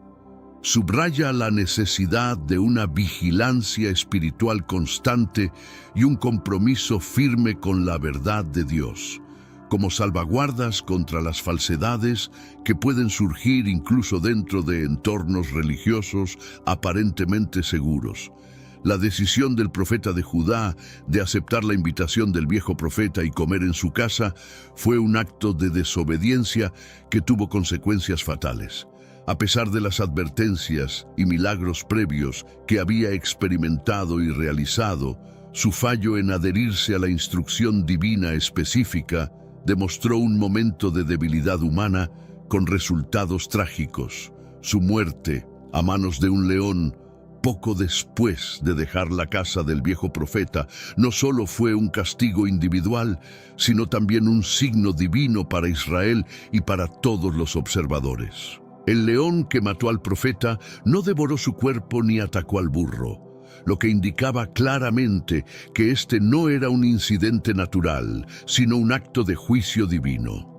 Subraya la necesidad de una vigilancia espiritual constante y un compromiso firme con la verdad de Dios, como salvaguardas contra las falsedades que pueden surgir incluso dentro de entornos religiosos aparentemente seguros. La decisión del profeta de Judá de aceptar la invitación del viejo profeta y comer en su casa fue un acto de desobediencia que tuvo consecuencias fatales. A pesar de las advertencias y milagros previos que había experimentado y realizado, su fallo en adherirse a la instrucción divina específica demostró un momento de debilidad humana con resultados trágicos. Su muerte a manos de un león poco después de dejar la casa del viejo profeta, no solo fue un castigo individual, sino también un signo divino para Israel y para todos los observadores. El león que mató al profeta no devoró su cuerpo ni atacó al burro, lo que indicaba claramente que este no era un incidente natural, sino un acto de juicio divino.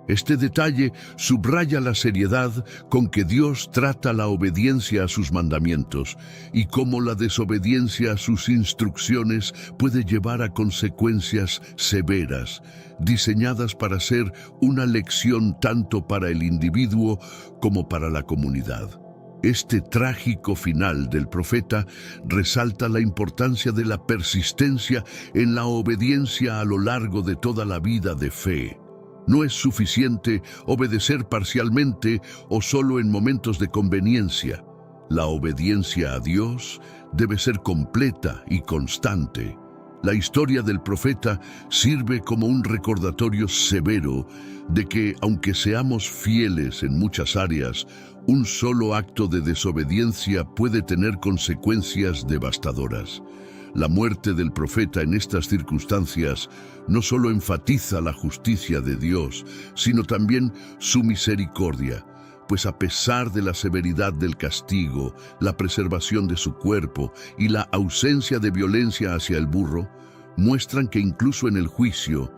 Este detalle subraya la seriedad con que Dios trata la obediencia a sus mandamientos y cómo la desobediencia a sus instrucciones puede llevar a consecuencias severas, diseñadas para ser una lección tanto para el individuo como para la comunidad. Este trágico final del profeta resalta la importancia de la persistencia en la obediencia a lo largo de toda la vida de fe. No es suficiente obedecer parcialmente o solo en momentos de conveniencia. La obediencia a Dios debe ser completa y constante. La historia del profeta sirve como un recordatorio severo de que, aunque seamos fieles en muchas áreas, un solo acto de desobediencia puede tener consecuencias devastadoras. La muerte del profeta en estas circunstancias no solo enfatiza la justicia de Dios, sino también su misericordia, pues a pesar de la severidad del castigo, la preservación de su cuerpo y la ausencia de violencia hacia el burro, muestran que incluso en el juicio,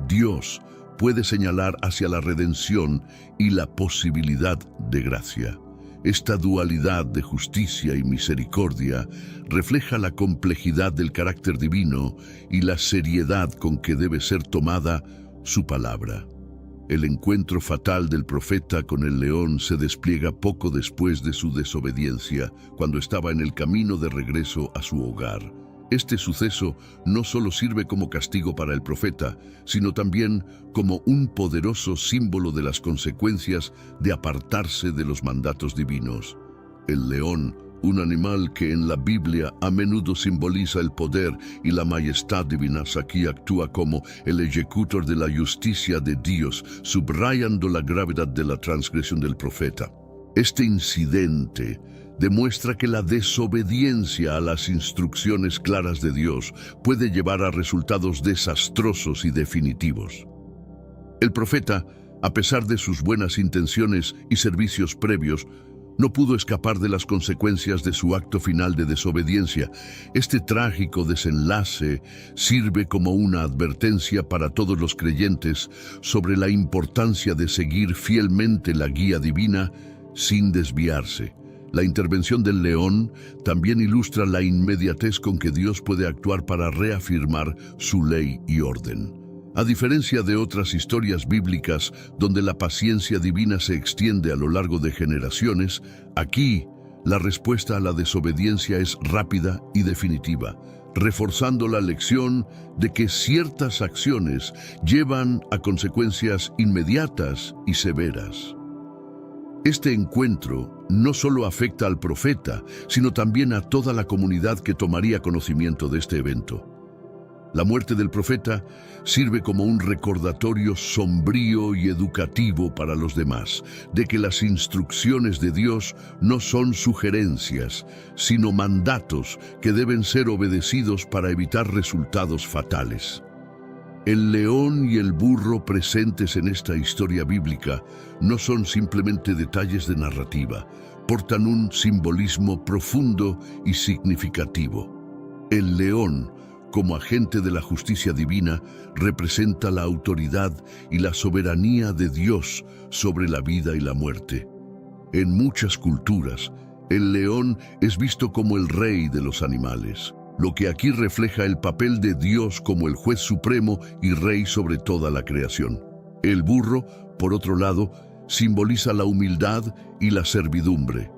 Dios puede señalar hacia la redención y la posibilidad de gracia. Esta dualidad de justicia y misericordia refleja la complejidad del carácter divino y la seriedad con que debe ser tomada su palabra. El encuentro fatal del profeta con el león se despliega poco después de su desobediencia, cuando estaba en el camino de regreso a su hogar. Este suceso no solo sirve como castigo para el profeta, sino también como un poderoso símbolo de las consecuencias de apartarse de los mandatos divinos. El león, un animal que en la Biblia a menudo simboliza el poder y la majestad divinas, aquí actúa como el ejecutor de la justicia de Dios, subrayando la gravedad de la transgresión del profeta. Este incidente demuestra que la desobediencia a las instrucciones claras de Dios puede llevar a resultados desastrosos y definitivos. El profeta, a pesar de sus buenas intenciones y servicios previos, no pudo escapar de las consecuencias de su acto final de desobediencia. Este trágico desenlace sirve como una advertencia para todos los creyentes sobre la importancia de seguir fielmente la guía divina sin desviarse. La intervención del león también ilustra la inmediatez con que Dios puede actuar para reafirmar su ley y orden. A diferencia de otras historias bíblicas donde la paciencia divina se extiende a lo largo de generaciones, aquí la respuesta a la desobediencia es rápida y definitiva. reforzando la lección de que ciertas acciones llevan a consecuencias inmediatas y severas. Este encuentro no solo afecta al profeta, sino también a toda la comunidad que tomaría conocimiento de este evento. La muerte del profeta sirve como un recordatorio sombrío y educativo para los demás, de que las instrucciones de Dios no son sugerencias, sino mandatos que deben ser obedecidos para evitar resultados fatales. El león y el burro presentes en esta historia bíblica no son simplemente detalles de narrativa, portan un simbolismo profundo y significativo. El león, como agente de la justicia divina, representa la autoridad y la soberanía de Dios sobre la vida y la muerte. En muchas culturas, el león es visto como el rey de los animales, lo que aquí refleja el papel de Dios como el juez supremo y rey sobre toda la creación. El burro, por otro lado, simboliza la humildad y la servidumbre,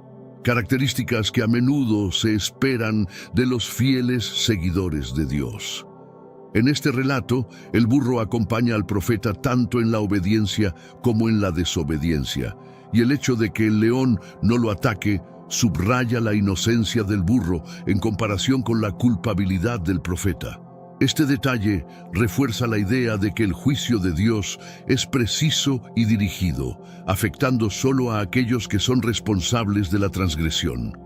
características que a menudo se esperan de los fieles seguidores de Dios. En este relato, el burro acompaña al profeta tanto en la obediencia como en la desobediencia, y el hecho de que el león no lo ataque subraya la inocencia del burro en comparación con la culpabilidad del profeta. Este detalle refuerza la idea de que el juicio de Dios es preciso y dirigido, afectando solo a aquellos que son responsables de la transgresión.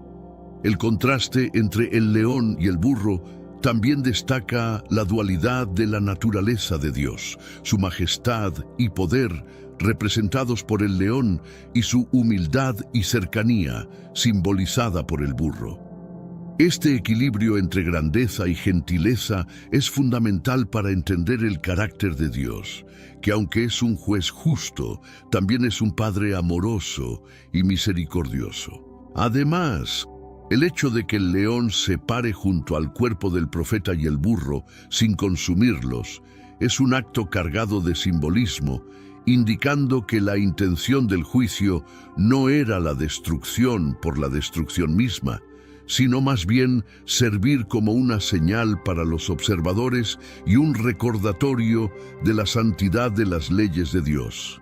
El contraste entre el león y el burro también destaca la dualidad de la naturaleza de Dios, su majestad y poder representados por el león y su humildad y cercanía simbolizada por el burro. Este equilibrio entre grandeza y gentileza es fundamental para entender el carácter de Dios, que aunque es un juez justo, también es un Padre amoroso y misericordioso. Además, el hecho de que el león se pare junto al cuerpo del profeta y el burro sin consumirlos es un acto cargado de simbolismo, indicando que la intención del juicio no era la destrucción por la destrucción misma, sino más bien servir como una señal para los observadores y un recordatorio de la santidad de las leyes de Dios.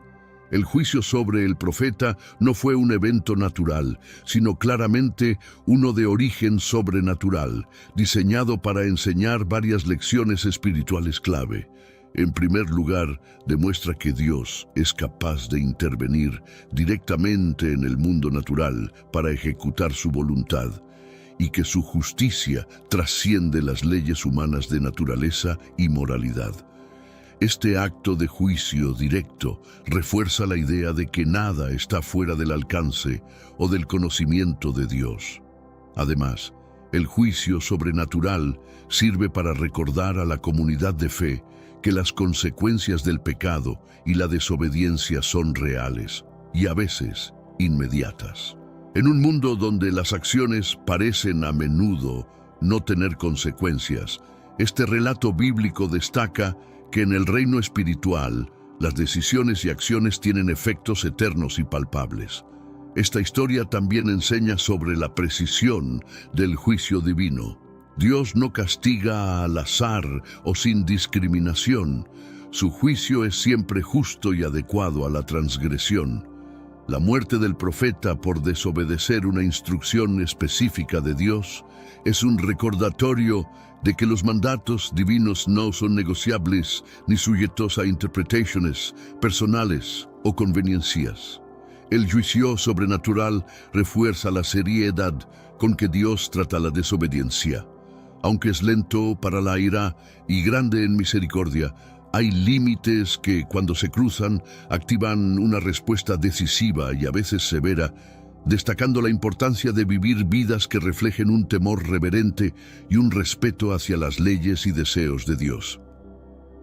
El juicio sobre el profeta no fue un evento natural, sino claramente uno de origen sobrenatural, diseñado para enseñar varias lecciones espirituales clave. En primer lugar, demuestra que Dios es capaz de intervenir directamente en el mundo natural para ejecutar su voluntad, y que su justicia trasciende las leyes humanas de naturaleza y moralidad. Este acto de juicio directo refuerza la idea de que nada está fuera del alcance o del conocimiento de Dios. Además, el juicio sobrenatural sirve para recordar a la comunidad de fe que las consecuencias del pecado y la desobediencia son reales y a veces inmediatas. En un mundo donde las acciones parecen a menudo no tener consecuencias, este relato bíblico destaca que en el reino espiritual las decisiones y acciones tienen efectos eternos y palpables. Esta historia también enseña sobre la precisión del juicio divino. Dios no castiga al azar o sin discriminación. Su juicio es siempre justo y adecuado a la transgresión. La muerte del profeta por desobedecer una instrucción específica de Dios es un recordatorio de que los mandatos divinos no son negociables ni sujetos a interpretaciones personales o conveniencias. El juicio sobrenatural refuerza la seriedad con que Dios trata la desobediencia. Aunque es lento para la ira y grande en misericordia, hay límites que, cuando se cruzan, activan una respuesta decisiva y a veces severa, destacando la importancia de vivir vidas que reflejen un temor reverente y un respeto hacia las leyes y deseos de Dios.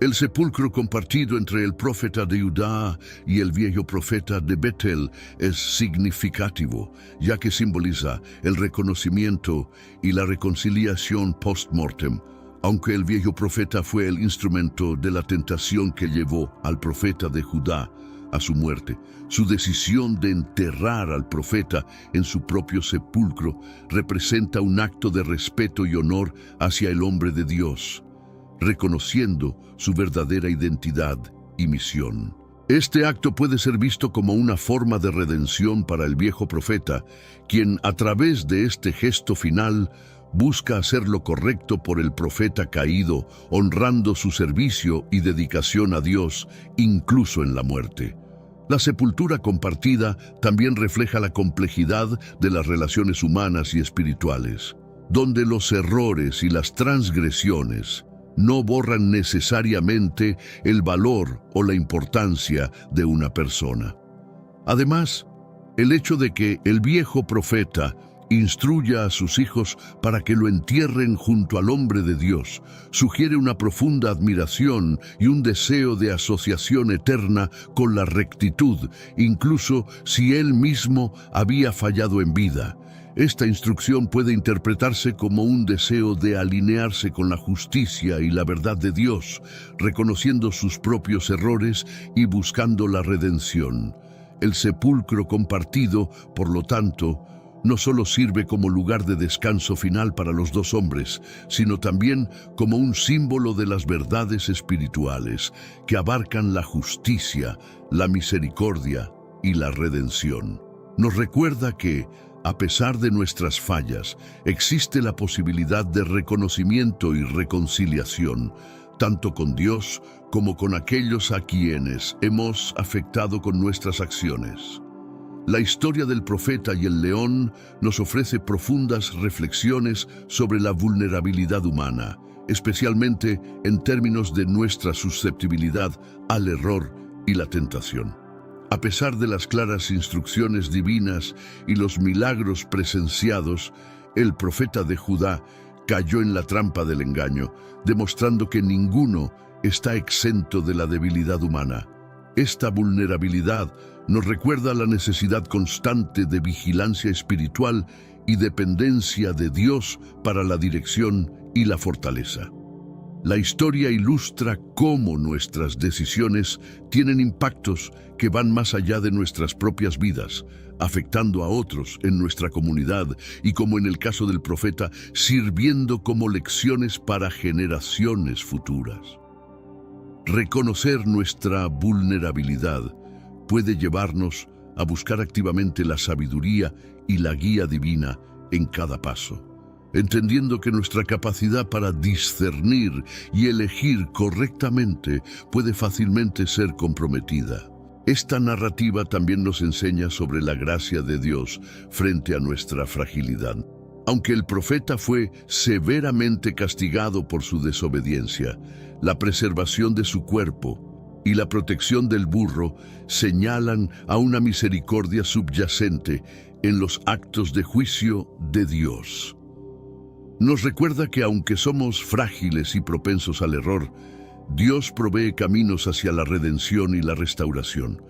El sepulcro compartido entre el profeta de Judá y el viejo profeta de Betel es significativo, ya que simboliza el reconocimiento y la reconciliación post-mortem. Aunque el viejo profeta fue el instrumento de la tentación que llevó al profeta de Judá a su muerte. Su decisión de enterrar al profeta en su propio sepulcro representa un acto de respeto y honor hacia el hombre de Dios, reconociendo su verdadera identidad y misión. Este acto puede ser visto como una forma de redención para el viejo profeta, quien a través de este gesto final busca hacer lo correcto por el profeta caído, honrando su servicio y dedicación a Dios, incluso en la muerte. La sepultura compartida también refleja la complejidad de las relaciones humanas y espirituales, donde los errores y las transgresiones no borran necesariamente el valor o la importancia de una persona. Además, el hecho de que el viejo profeta instruya a sus hijos para que lo entierren junto al hombre de Dios sugiere una profunda admiración y un deseo de asociación eterna con la rectitud, incluso si él mismo había fallado en vida. Esta instrucción puede interpretarse como un deseo de alinearse con la justicia y la verdad de Dios, reconociendo sus propios errores y buscando la redención. El sepulcro compartido, por lo tanto, no solo sirve como lugar de descanso final para los dos hombres, sino también como un símbolo de las verdades espirituales que abarcan la justicia, la misericordia y la redención. Nos recuerda que, a pesar de nuestras fallas, existe la posibilidad de reconocimiento y reconciliación, tanto con Dios como con aquellos a quienes hemos afectado con nuestras acciones. La historia del profeta y el león nos ofrece profundas reflexiones sobre la vulnerabilidad humana, especialmente en términos de nuestra susceptibilidad al error y la tentación. A pesar de las claras instrucciones divinas y los milagros presenciados, el profeta de Judá cayó en la trampa del engaño, demostrando que ninguno está exento de la debilidad humana. Esta vulnerabilidad nos recuerda la necesidad constante de vigilancia espiritual y dependencia de Dios para la dirección y la fortaleza. La historia ilustra cómo nuestras decisiones tienen impactos que van más allá de nuestras propias vidas, afectando a otros en nuestra comunidad y, como en el caso del profeta, sirviendo como lecciones para generaciones futuras. Reconocer nuestra vulnerabilidad puede llevarnos a buscar activamente la sabiduría y la guía divina en cada paso, entendiendo que nuestra capacidad para discernir y elegir correctamente puede fácilmente ser comprometida. Esta narrativa también nos enseña sobre la gracia de Dios frente a nuestra fragilidad. Aunque el profeta fue severamente castigado por su desobediencia, la preservación de su cuerpo y la protección del burro señalan a una misericordia subyacente en los actos de juicio de Dios. Nos recuerda que aunque somos frágiles y propensos al error, Dios provee caminos hacia la redención y la restauración.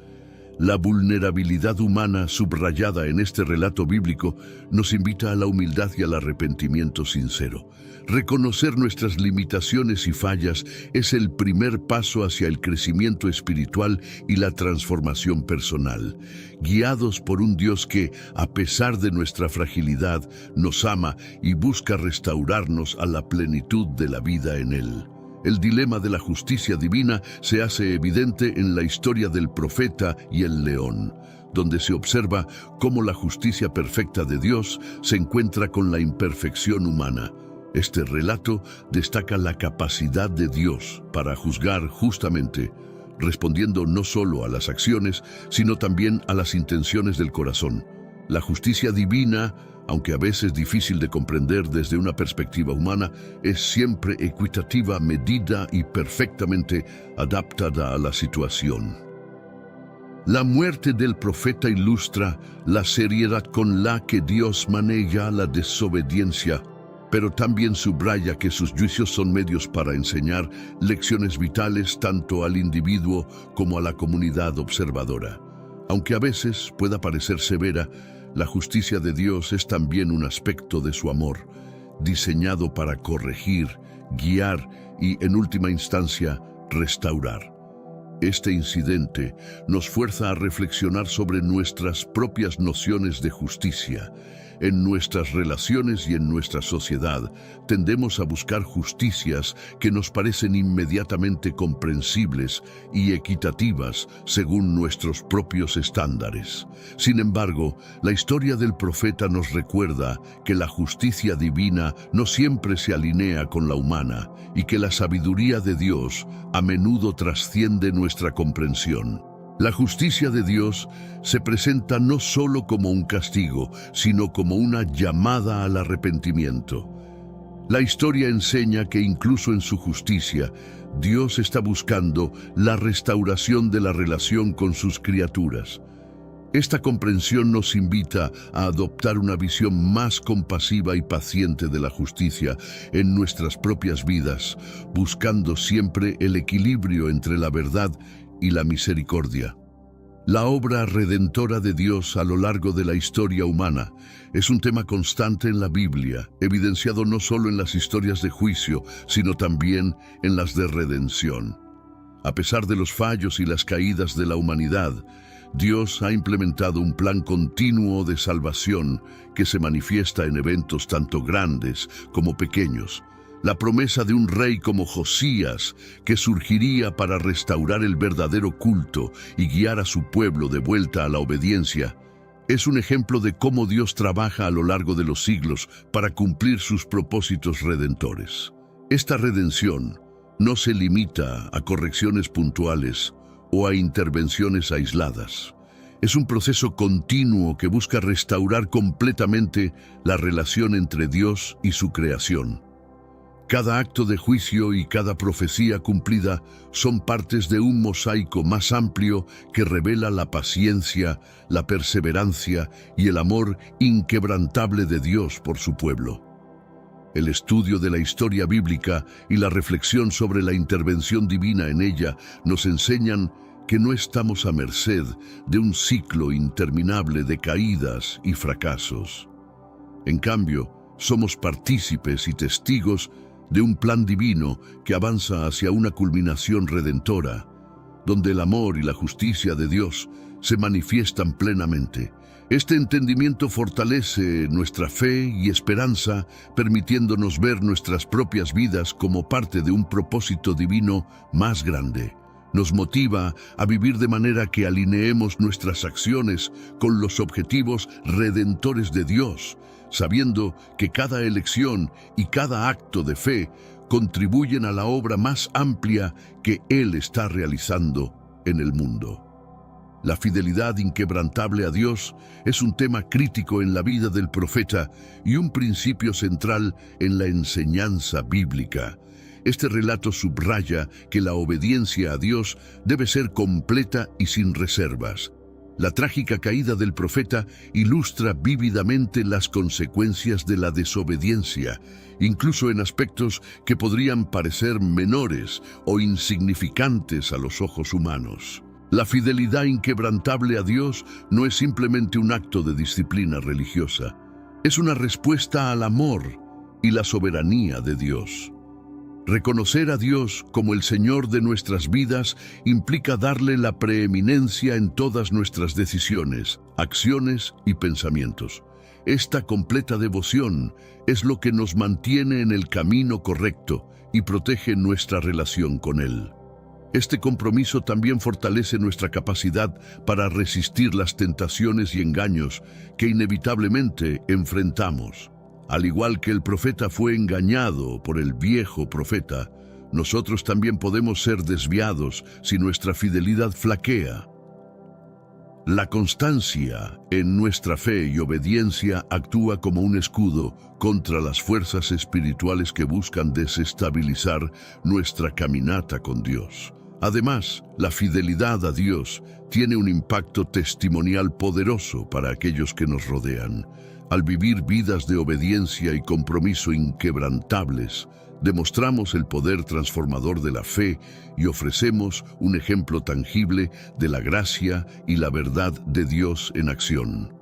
La vulnerabilidad humana subrayada en este relato bíblico nos invita a la humildad y al arrepentimiento sincero. Reconocer nuestras limitaciones y fallas es el primer paso hacia el crecimiento espiritual y la transformación personal, guiados por un Dios que, a pesar de nuestra fragilidad, nos ama y busca restaurarnos a la plenitud de la vida en Él. El dilema de la justicia divina se hace evidente en la historia del profeta y el león, donde se observa cómo la justicia perfecta de Dios se encuentra con la imperfección humana. Este relato destaca la capacidad de Dios para juzgar justamente, respondiendo no solo a las acciones, sino también a las intenciones del corazón. La justicia divina, aunque a veces difícil de comprender desde una perspectiva humana, es siempre equitativa, medida y perfectamente adaptada a la situación. La muerte del profeta ilustra la seriedad con la que Dios maneja la desobediencia, pero también subraya que sus juicios son medios para enseñar lecciones vitales tanto al individuo como a la comunidad observadora. Aunque a veces pueda parecer severa, la justicia de Dios es también un aspecto de su amor, diseñado para corregir, guiar y, en última instancia, restaurar. Este incidente nos fuerza a reflexionar sobre nuestras propias nociones de justicia. En nuestras relaciones y en nuestra sociedad tendemos a buscar justicias que nos parecen inmediatamente comprensibles y equitativas según nuestros propios estándares. Sin embargo, la historia del profeta nos recuerda que la justicia divina no siempre se alinea con la humana y que la sabiduría de Dios a menudo trasciende nuestra comprensión. La justicia de Dios se presenta no solo como un castigo, sino como una llamada al arrepentimiento. La historia enseña que incluso en su justicia, Dios está buscando la restauración de la relación con sus criaturas. Esta comprensión nos invita a adoptar una visión más compasiva y paciente de la justicia en nuestras propias vidas, buscando siempre el equilibrio entre la verdad y la misericordia. La obra redentora de Dios a lo largo de la historia humana es un tema constante en la Biblia, evidenciado no solo en las historias de juicio, sino también en las de redención. A pesar de los fallos y las caídas de la humanidad, Dios ha implementado un plan continuo de salvación que se manifiesta en eventos tanto grandes como pequeños. La promesa de un rey como Josías, que surgiría para restaurar el verdadero culto y guiar a su pueblo de vuelta a la obediencia, es un ejemplo de cómo Dios trabaja a lo largo de los siglos para cumplir sus propósitos redentores. Esta redención no se limita a correcciones puntuales o a intervenciones aisladas. Es un proceso continuo que busca restaurar completamente la relación entre Dios y su creación. Cada acto de juicio y cada profecía cumplida son partes de un mosaico más amplio que revela la paciencia, la perseverancia y el amor inquebrantable de Dios por su pueblo. El estudio de la historia bíblica y la reflexión sobre la intervención divina en ella nos enseñan que no estamos a merced de un ciclo interminable de caídas y fracasos. En cambio, somos partícipes y testigos de un plan divino que avanza hacia una culminación redentora, donde el amor y la justicia de Dios se manifiestan plenamente. Este entendimiento fortalece nuestra fe y esperanza, permitiéndonos ver nuestras propias vidas como parte de un propósito divino más grande. Nos motiva a vivir de manera que alineemos nuestras acciones con los objetivos redentores de Dios, sabiendo que cada elección y cada acto de fe contribuyen a la obra más amplia que Él está realizando en el mundo. La fidelidad inquebrantable a Dios es un tema crítico en la vida del profeta y un principio central en la enseñanza bíblica. Este relato subraya que la obediencia a Dios debe ser completa y sin reservas. La trágica caída del profeta ilustra vívidamente las consecuencias de la desobediencia, incluso en aspectos que podrían parecer menores o insignificantes a los ojos humanos. La fidelidad inquebrantable a Dios no es simplemente un acto de disciplina religiosa, es una respuesta al amor y la soberanía de Dios. Reconocer a Dios como el Señor de nuestras vidas implica darle la preeminencia en todas nuestras decisiones, acciones y pensamientos. Esta completa devoción es lo que nos mantiene en el camino correcto y protege nuestra relación con Él. Este compromiso también fortalece nuestra capacidad para resistir las tentaciones y engaños que inevitablemente enfrentamos. Al igual que el profeta fue engañado por el viejo profeta, nosotros también podemos ser desviados si nuestra fidelidad flaquea. La constancia en nuestra fe y obediencia actúa como un escudo contra las fuerzas espirituales que buscan desestabilizar nuestra caminata con Dios. Además, la fidelidad a Dios tiene un impacto testimonial poderoso para aquellos que nos rodean. Al vivir vidas de obediencia y compromiso inquebrantables, demostramos el poder transformador de la fe y ofrecemos un ejemplo tangible de la gracia y la verdad de Dios en acción.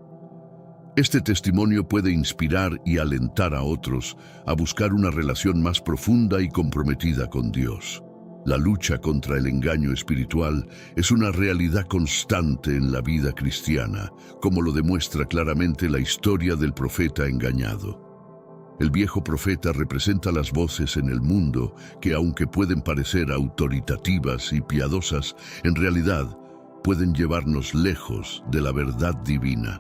Este testimonio puede inspirar y alentar a otros a buscar una relación más profunda y comprometida con Dios. La lucha contra el engaño espiritual es una realidad constante en la vida cristiana, como lo demuestra claramente la historia del profeta engañado. El viejo profeta representa las voces en el mundo que, aunque pueden parecer autoritativas y piadosas, en realidad pueden llevarnos lejos de la verdad divina.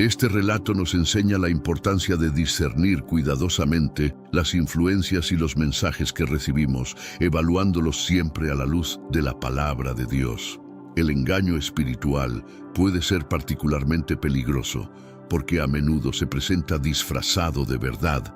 Este relato nos enseña la importancia de discernir cuidadosamente las influencias y los mensajes que recibimos, evaluándolos siempre a la luz de la palabra de Dios. El engaño espiritual puede ser particularmente peligroso, porque a menudo se presenta disfrazado de verdad.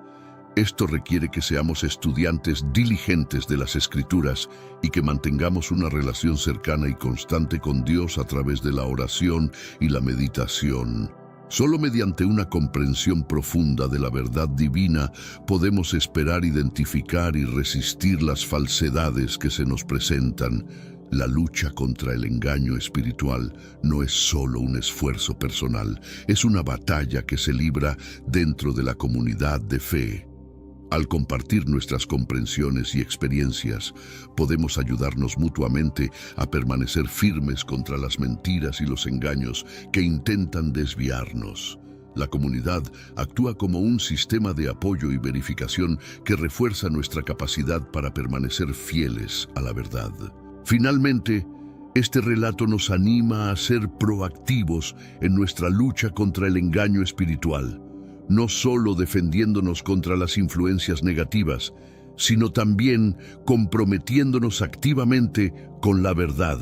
Esto requiere que seamos estudiantes diligentes de las Escrituras y que mantengamos una relación cercana y constante con Dios a través de la oración y la meditación. Solo mediante una comprensión profunda de la verdad divina podemos esperar identificar y resistir las falsedades que se nos presentan. La lucha contra el engaño espiritual no es solo un esfuerzo personal, es una batalla que se libra dentro de la comunidad de fe. Al compartir nuestras comprensiones y experiencias, podemos ayudarnos mutuamente a permanecer firmes contra las mentiras y los engaños que intentan desviarnos. La comunidad actúa como un sistema de apoyo y verificación que refuerza nuestra capacidad para permanecer fieles a la verdad. Finalmente, este relato nos anima a ser proactivos en nuestra lucha contra el engaño espiritual, no solo defendiéndonos contra las influencias negativas, sino también comprometiéndonos activamente con la verdad.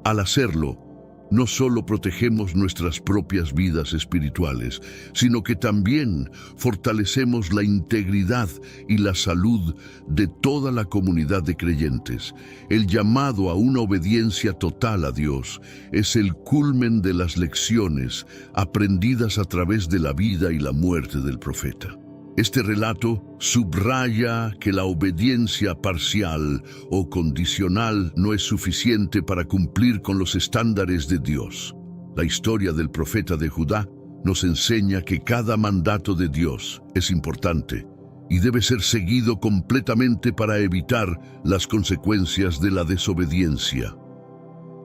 Al hacerlo, no solo protegemos nuestras propias vidas espirituales, sino que también fortalecemos la integridad y la salud de toda la comunidad de creyentes. El llamado a una obediencia total a Dios es el culmen de las lecciones aprendidas a través de la vida y la muerte del profeta. Este relato subraya que la obediencia parcial o condicional no es suficiente para cumplir con los estándares de Dios. La historia del profeta de Judá nos enseña que cada mandato de Dios es importante y debe ser seguido completamente para evitar las consecuencias de la desobediencia.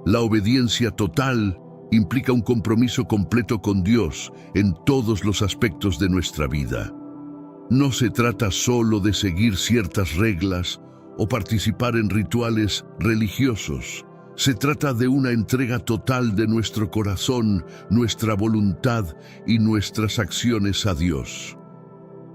La obediencia total implica un compromiso completo con Dios en todos los aspectos de nuestra vida. No se trata solo de seguir ciertas reglas o participar en rituales religiosos. Se trata de una entrega total de nuestro corazón, nuestra voluntad y nuestras acciones a Dios.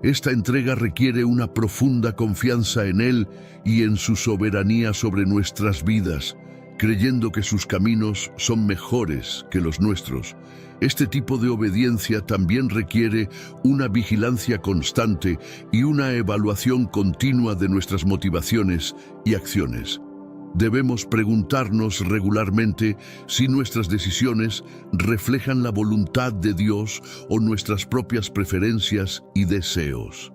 Esta entrega requiere una profunda confianza en Él y en su soberanía sobre nuestras vidas, creyendo que sus caminos son mejores que los nuestros. Este tipo de obediencia también requiere una vigilancia constante y una evaluación continua de nuestras motivaciones y acciones. Debemos preguntarnos regularmente si nuestras decisiones reflejan la voluntad de Dios o nuestras propias preferencias y deseos.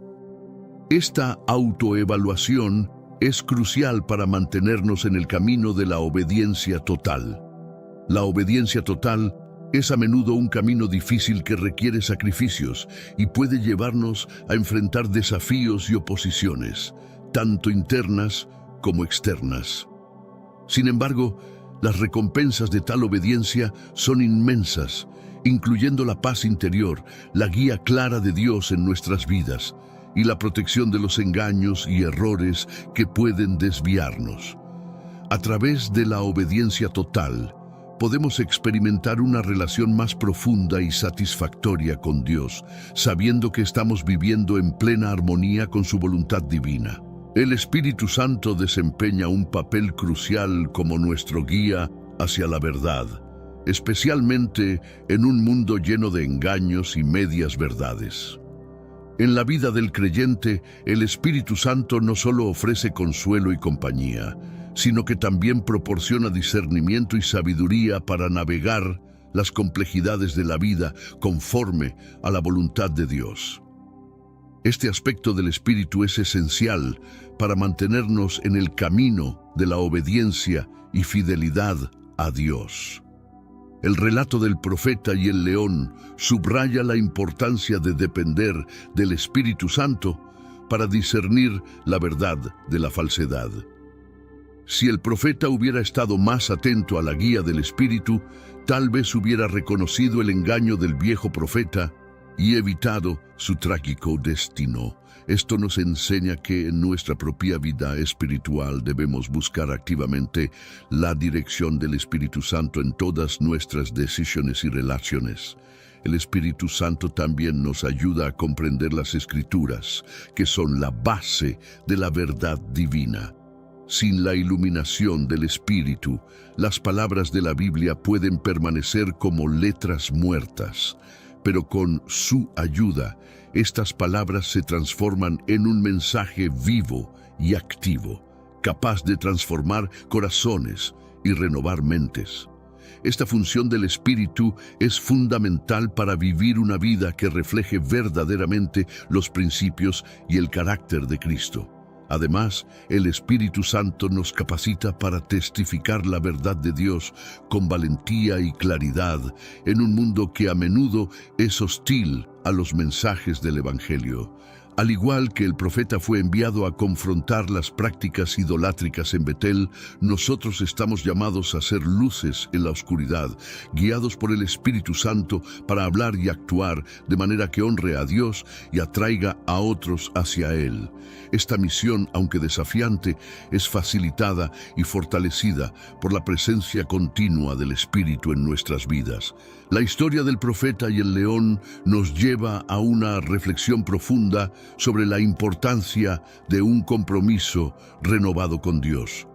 Esta autoevaluación es crucial para mantenernos en el camino de la obediencia total. La obediencia total es a menudo un camino difícil que requiere sacrificios y puede llevarnos a enfrentar desafíos y oposiciones, tanto internas como externas. Sin embargo, las recompensas de tal obediencia son inmensas, incluyendo la paz interior, la guía clara de Dios en nuestras vidas y la protección de los engaños y errores que pueden desviarnos. A través de la obediencia total, podemos experimentar una relación más profunda y satisfactoria con Dios, sabiendo que estamos viviendo en plena armonía con su voluntad divina. El Espíritu Santo desempeña un papel crucial como nuestro guía hacia la verdad, especialmente en un mundo lleno de engaños y medias verdades. En la vida del creyente, el Espíritu Santo no solo ofrece consuelo y compañía, sino que también proporciona discernimiento y sabiduría para navegar las complejidades de la vida conforme a la voluntad de Dios. Este aspecto del Espíritu es esencial para mantenernos en el camino de la obediencia y fidelidad a Dios. El relato del profeta y el león subraya la importancia de depender del Espíritu Santo para discernir la verdad de la falsedad. Si el profeta hubiera estado más atento a la guía del Espíritu, tal vez hubiera reconocido el engaño del viejo profeta y evitado su trágico destino. Esto nos enseña que en nuestra propia vida espiritual debemos buscar activamente la dirección del Espíritu Santo en todas nuestras decisiones y relaciones. El Espíritu Santo también nos ayuda a comprender las Escrituras, que son la base de la verdad divina. Sin la iluminación del Espíritu, las palabras de la Biblia pueden permanecer como letras muertas, pero con su ayuda, estas palabras se transforman en un mensaje vivo y activo, capaz de transformar corazones y renovar mentes. Esta función del Espíritu es fundamental para vivir una vida que refleje verdaderamente los principios y el carácter de Cristo. Además, el Espíritu Santo nos capacita para testificar la verdad de Dios con valentía y claridad en un mundo que a menudo es hostil a los mensajes del Evangelio. Al igual que el profeta fue enviado a confrontar las prácticas idolátricas en Betel, nosotros estamos llamados a ser luces en la oscuridad, guiados por el Espíritu Santo para hablar y actuar de manera que honre a Dios y atraiga a otros hacia Él. Esta misión, aunque desafiante, es facilitada y fortalecida por la presencia continua del Espíritu en nuestras vidas. La historia del profeta y el león nos lleva a una reflexión profunda sobre la importancia de un compromiso renovado con Dios.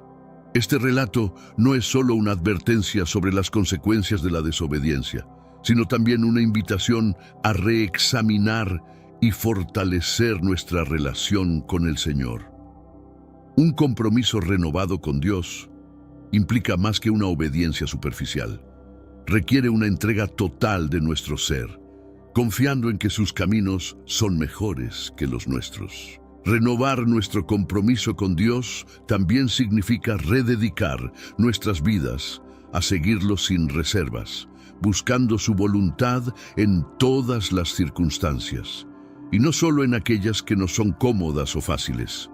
Este relato no es solo una advertencia sobre las consecuencias de la desobediencia, sino también una invitación a reexaminar y fortalecer nuestra relación con el Señor. Un compromiso renovado con Dios implica más que una obediencia superficial. Requiere una entrega total de nuestro ser, confiando en que sus caminos son mejores que los nuestros. Renovar nuestro compromiso con Dios también significa rededicar nuestras vidas a seguirlo sin reservas, buscando su voluntad en todas las circunstancias, y no solo en aquellas que no son cómodas o fáciles.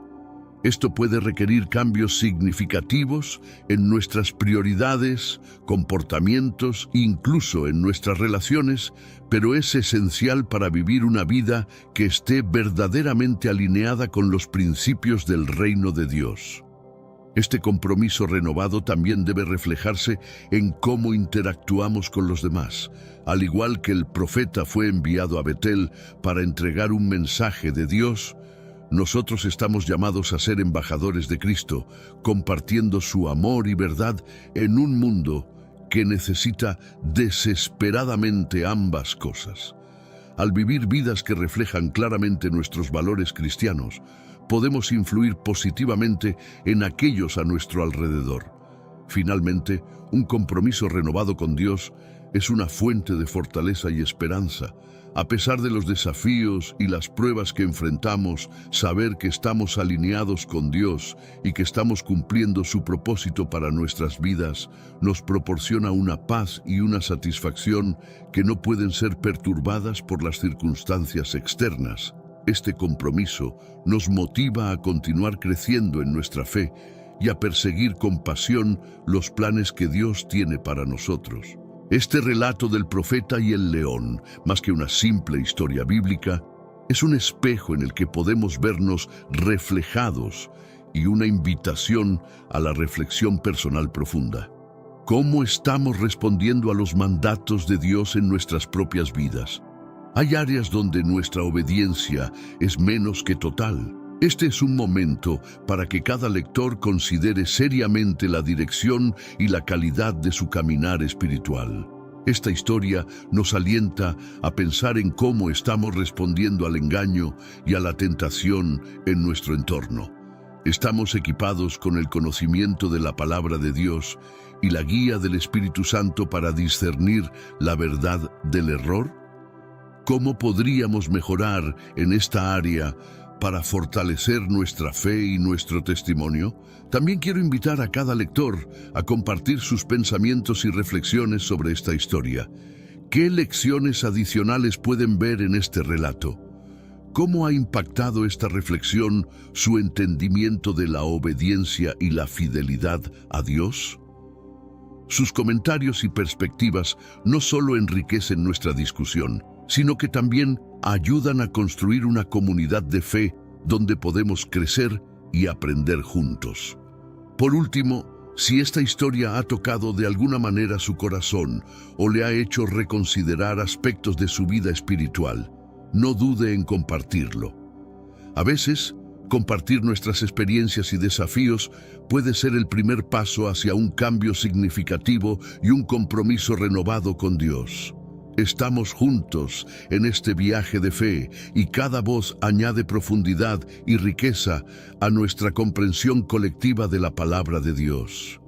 Esto puede requerir cambios significativos en nuestras prioridades, comportamientos, incluso en nuestras relaciones, pero es esencial para vivir una vida que esté verdaderamente alineada con los principios del reino de Dios. Este compromiso renovado también debe reflejarse en cómo interactuamos con los demás. Al igual que el profeta fue enviado a Betel para entregar un mensaje de Dios, nosotros estamos llamados a ser embajadores de Cristo, compartiendo su amor y verdad en un mundo que necesita desesperadamente ambas cosas. Al vivir vidas que reflejan claramente nuestros valores cristianos, podemos influir positivamente en aquellos a nuestro alrededor. Finalmente, un compromiso renovado con Dios es una fuente de fortaleza y esperanza. A pesar de los desafíos y las pruebas que enfrentamos, saber que estamos alineados con Dios y que estamos cumpliendo su propósito para nuestras vidas nos proporciona una paz y una satisfacción que no pueden ser perturbadas por las circunstancias externas. Este compromiso nos motiva a continuar creciendo en nuestra fe y a perseguir con pasión los planes que Dios tiene para nosotros. Este relato del profeta y el león, más que una simple historia bíblica, es un espejo en el que podemos vernos reflejados y una invitación a la reflexión personal profunda. ¿Cómo estamos respondiendo a los mandatos de Dios en nuestras propias vidas? Hay áreas donde nuestra obediencia es menos que total. Este es un momento para que cada lector considere seriamente la dirección y la calidad de su caminar espiritual. Esta historia nos alienta a pensar en cómo estamos respondiendo al engaño y a la tentación en nuestro entorno. ¿Estamos equipados con el conocimiento de la palabra de Dios y la guía del Espíritu Santo para discernir la verdad del error? ¿Cómo podríamos mejorar en esta área para fortalecer nuestra fe y nuestro testimonio? También quiero invitar a cada lector a compartir sus pensamientos y reflexiones sobre esta historia. ¿Qué lecciones adicionales pueden ver en este relato? ¿Cómo ha impactado esta reflexión su entendimiento de la obediencia y la fidelidad a Dios? Sus comentarios y perspectivas no solo enriquecen nuestra discusión, sino que también ayudan a construir una comunidad de fe donde podemos crecer y aprender juntos. Por último, si esta historia ha tocado de alguna manera su corazón o le ha hecho reconsiderar aspectos de su vida espiritual, no dude en compartirlo. A veces, compartir nuestras experiencias y desafíos puede ser el primer paso hacia un cambio significativo y un compromiso renovado con Dios. Estamos juntos en este viaje de fe y cada voz añade profundidad y riqueza a nuestra comprensión colectiva de la palabra de Dios.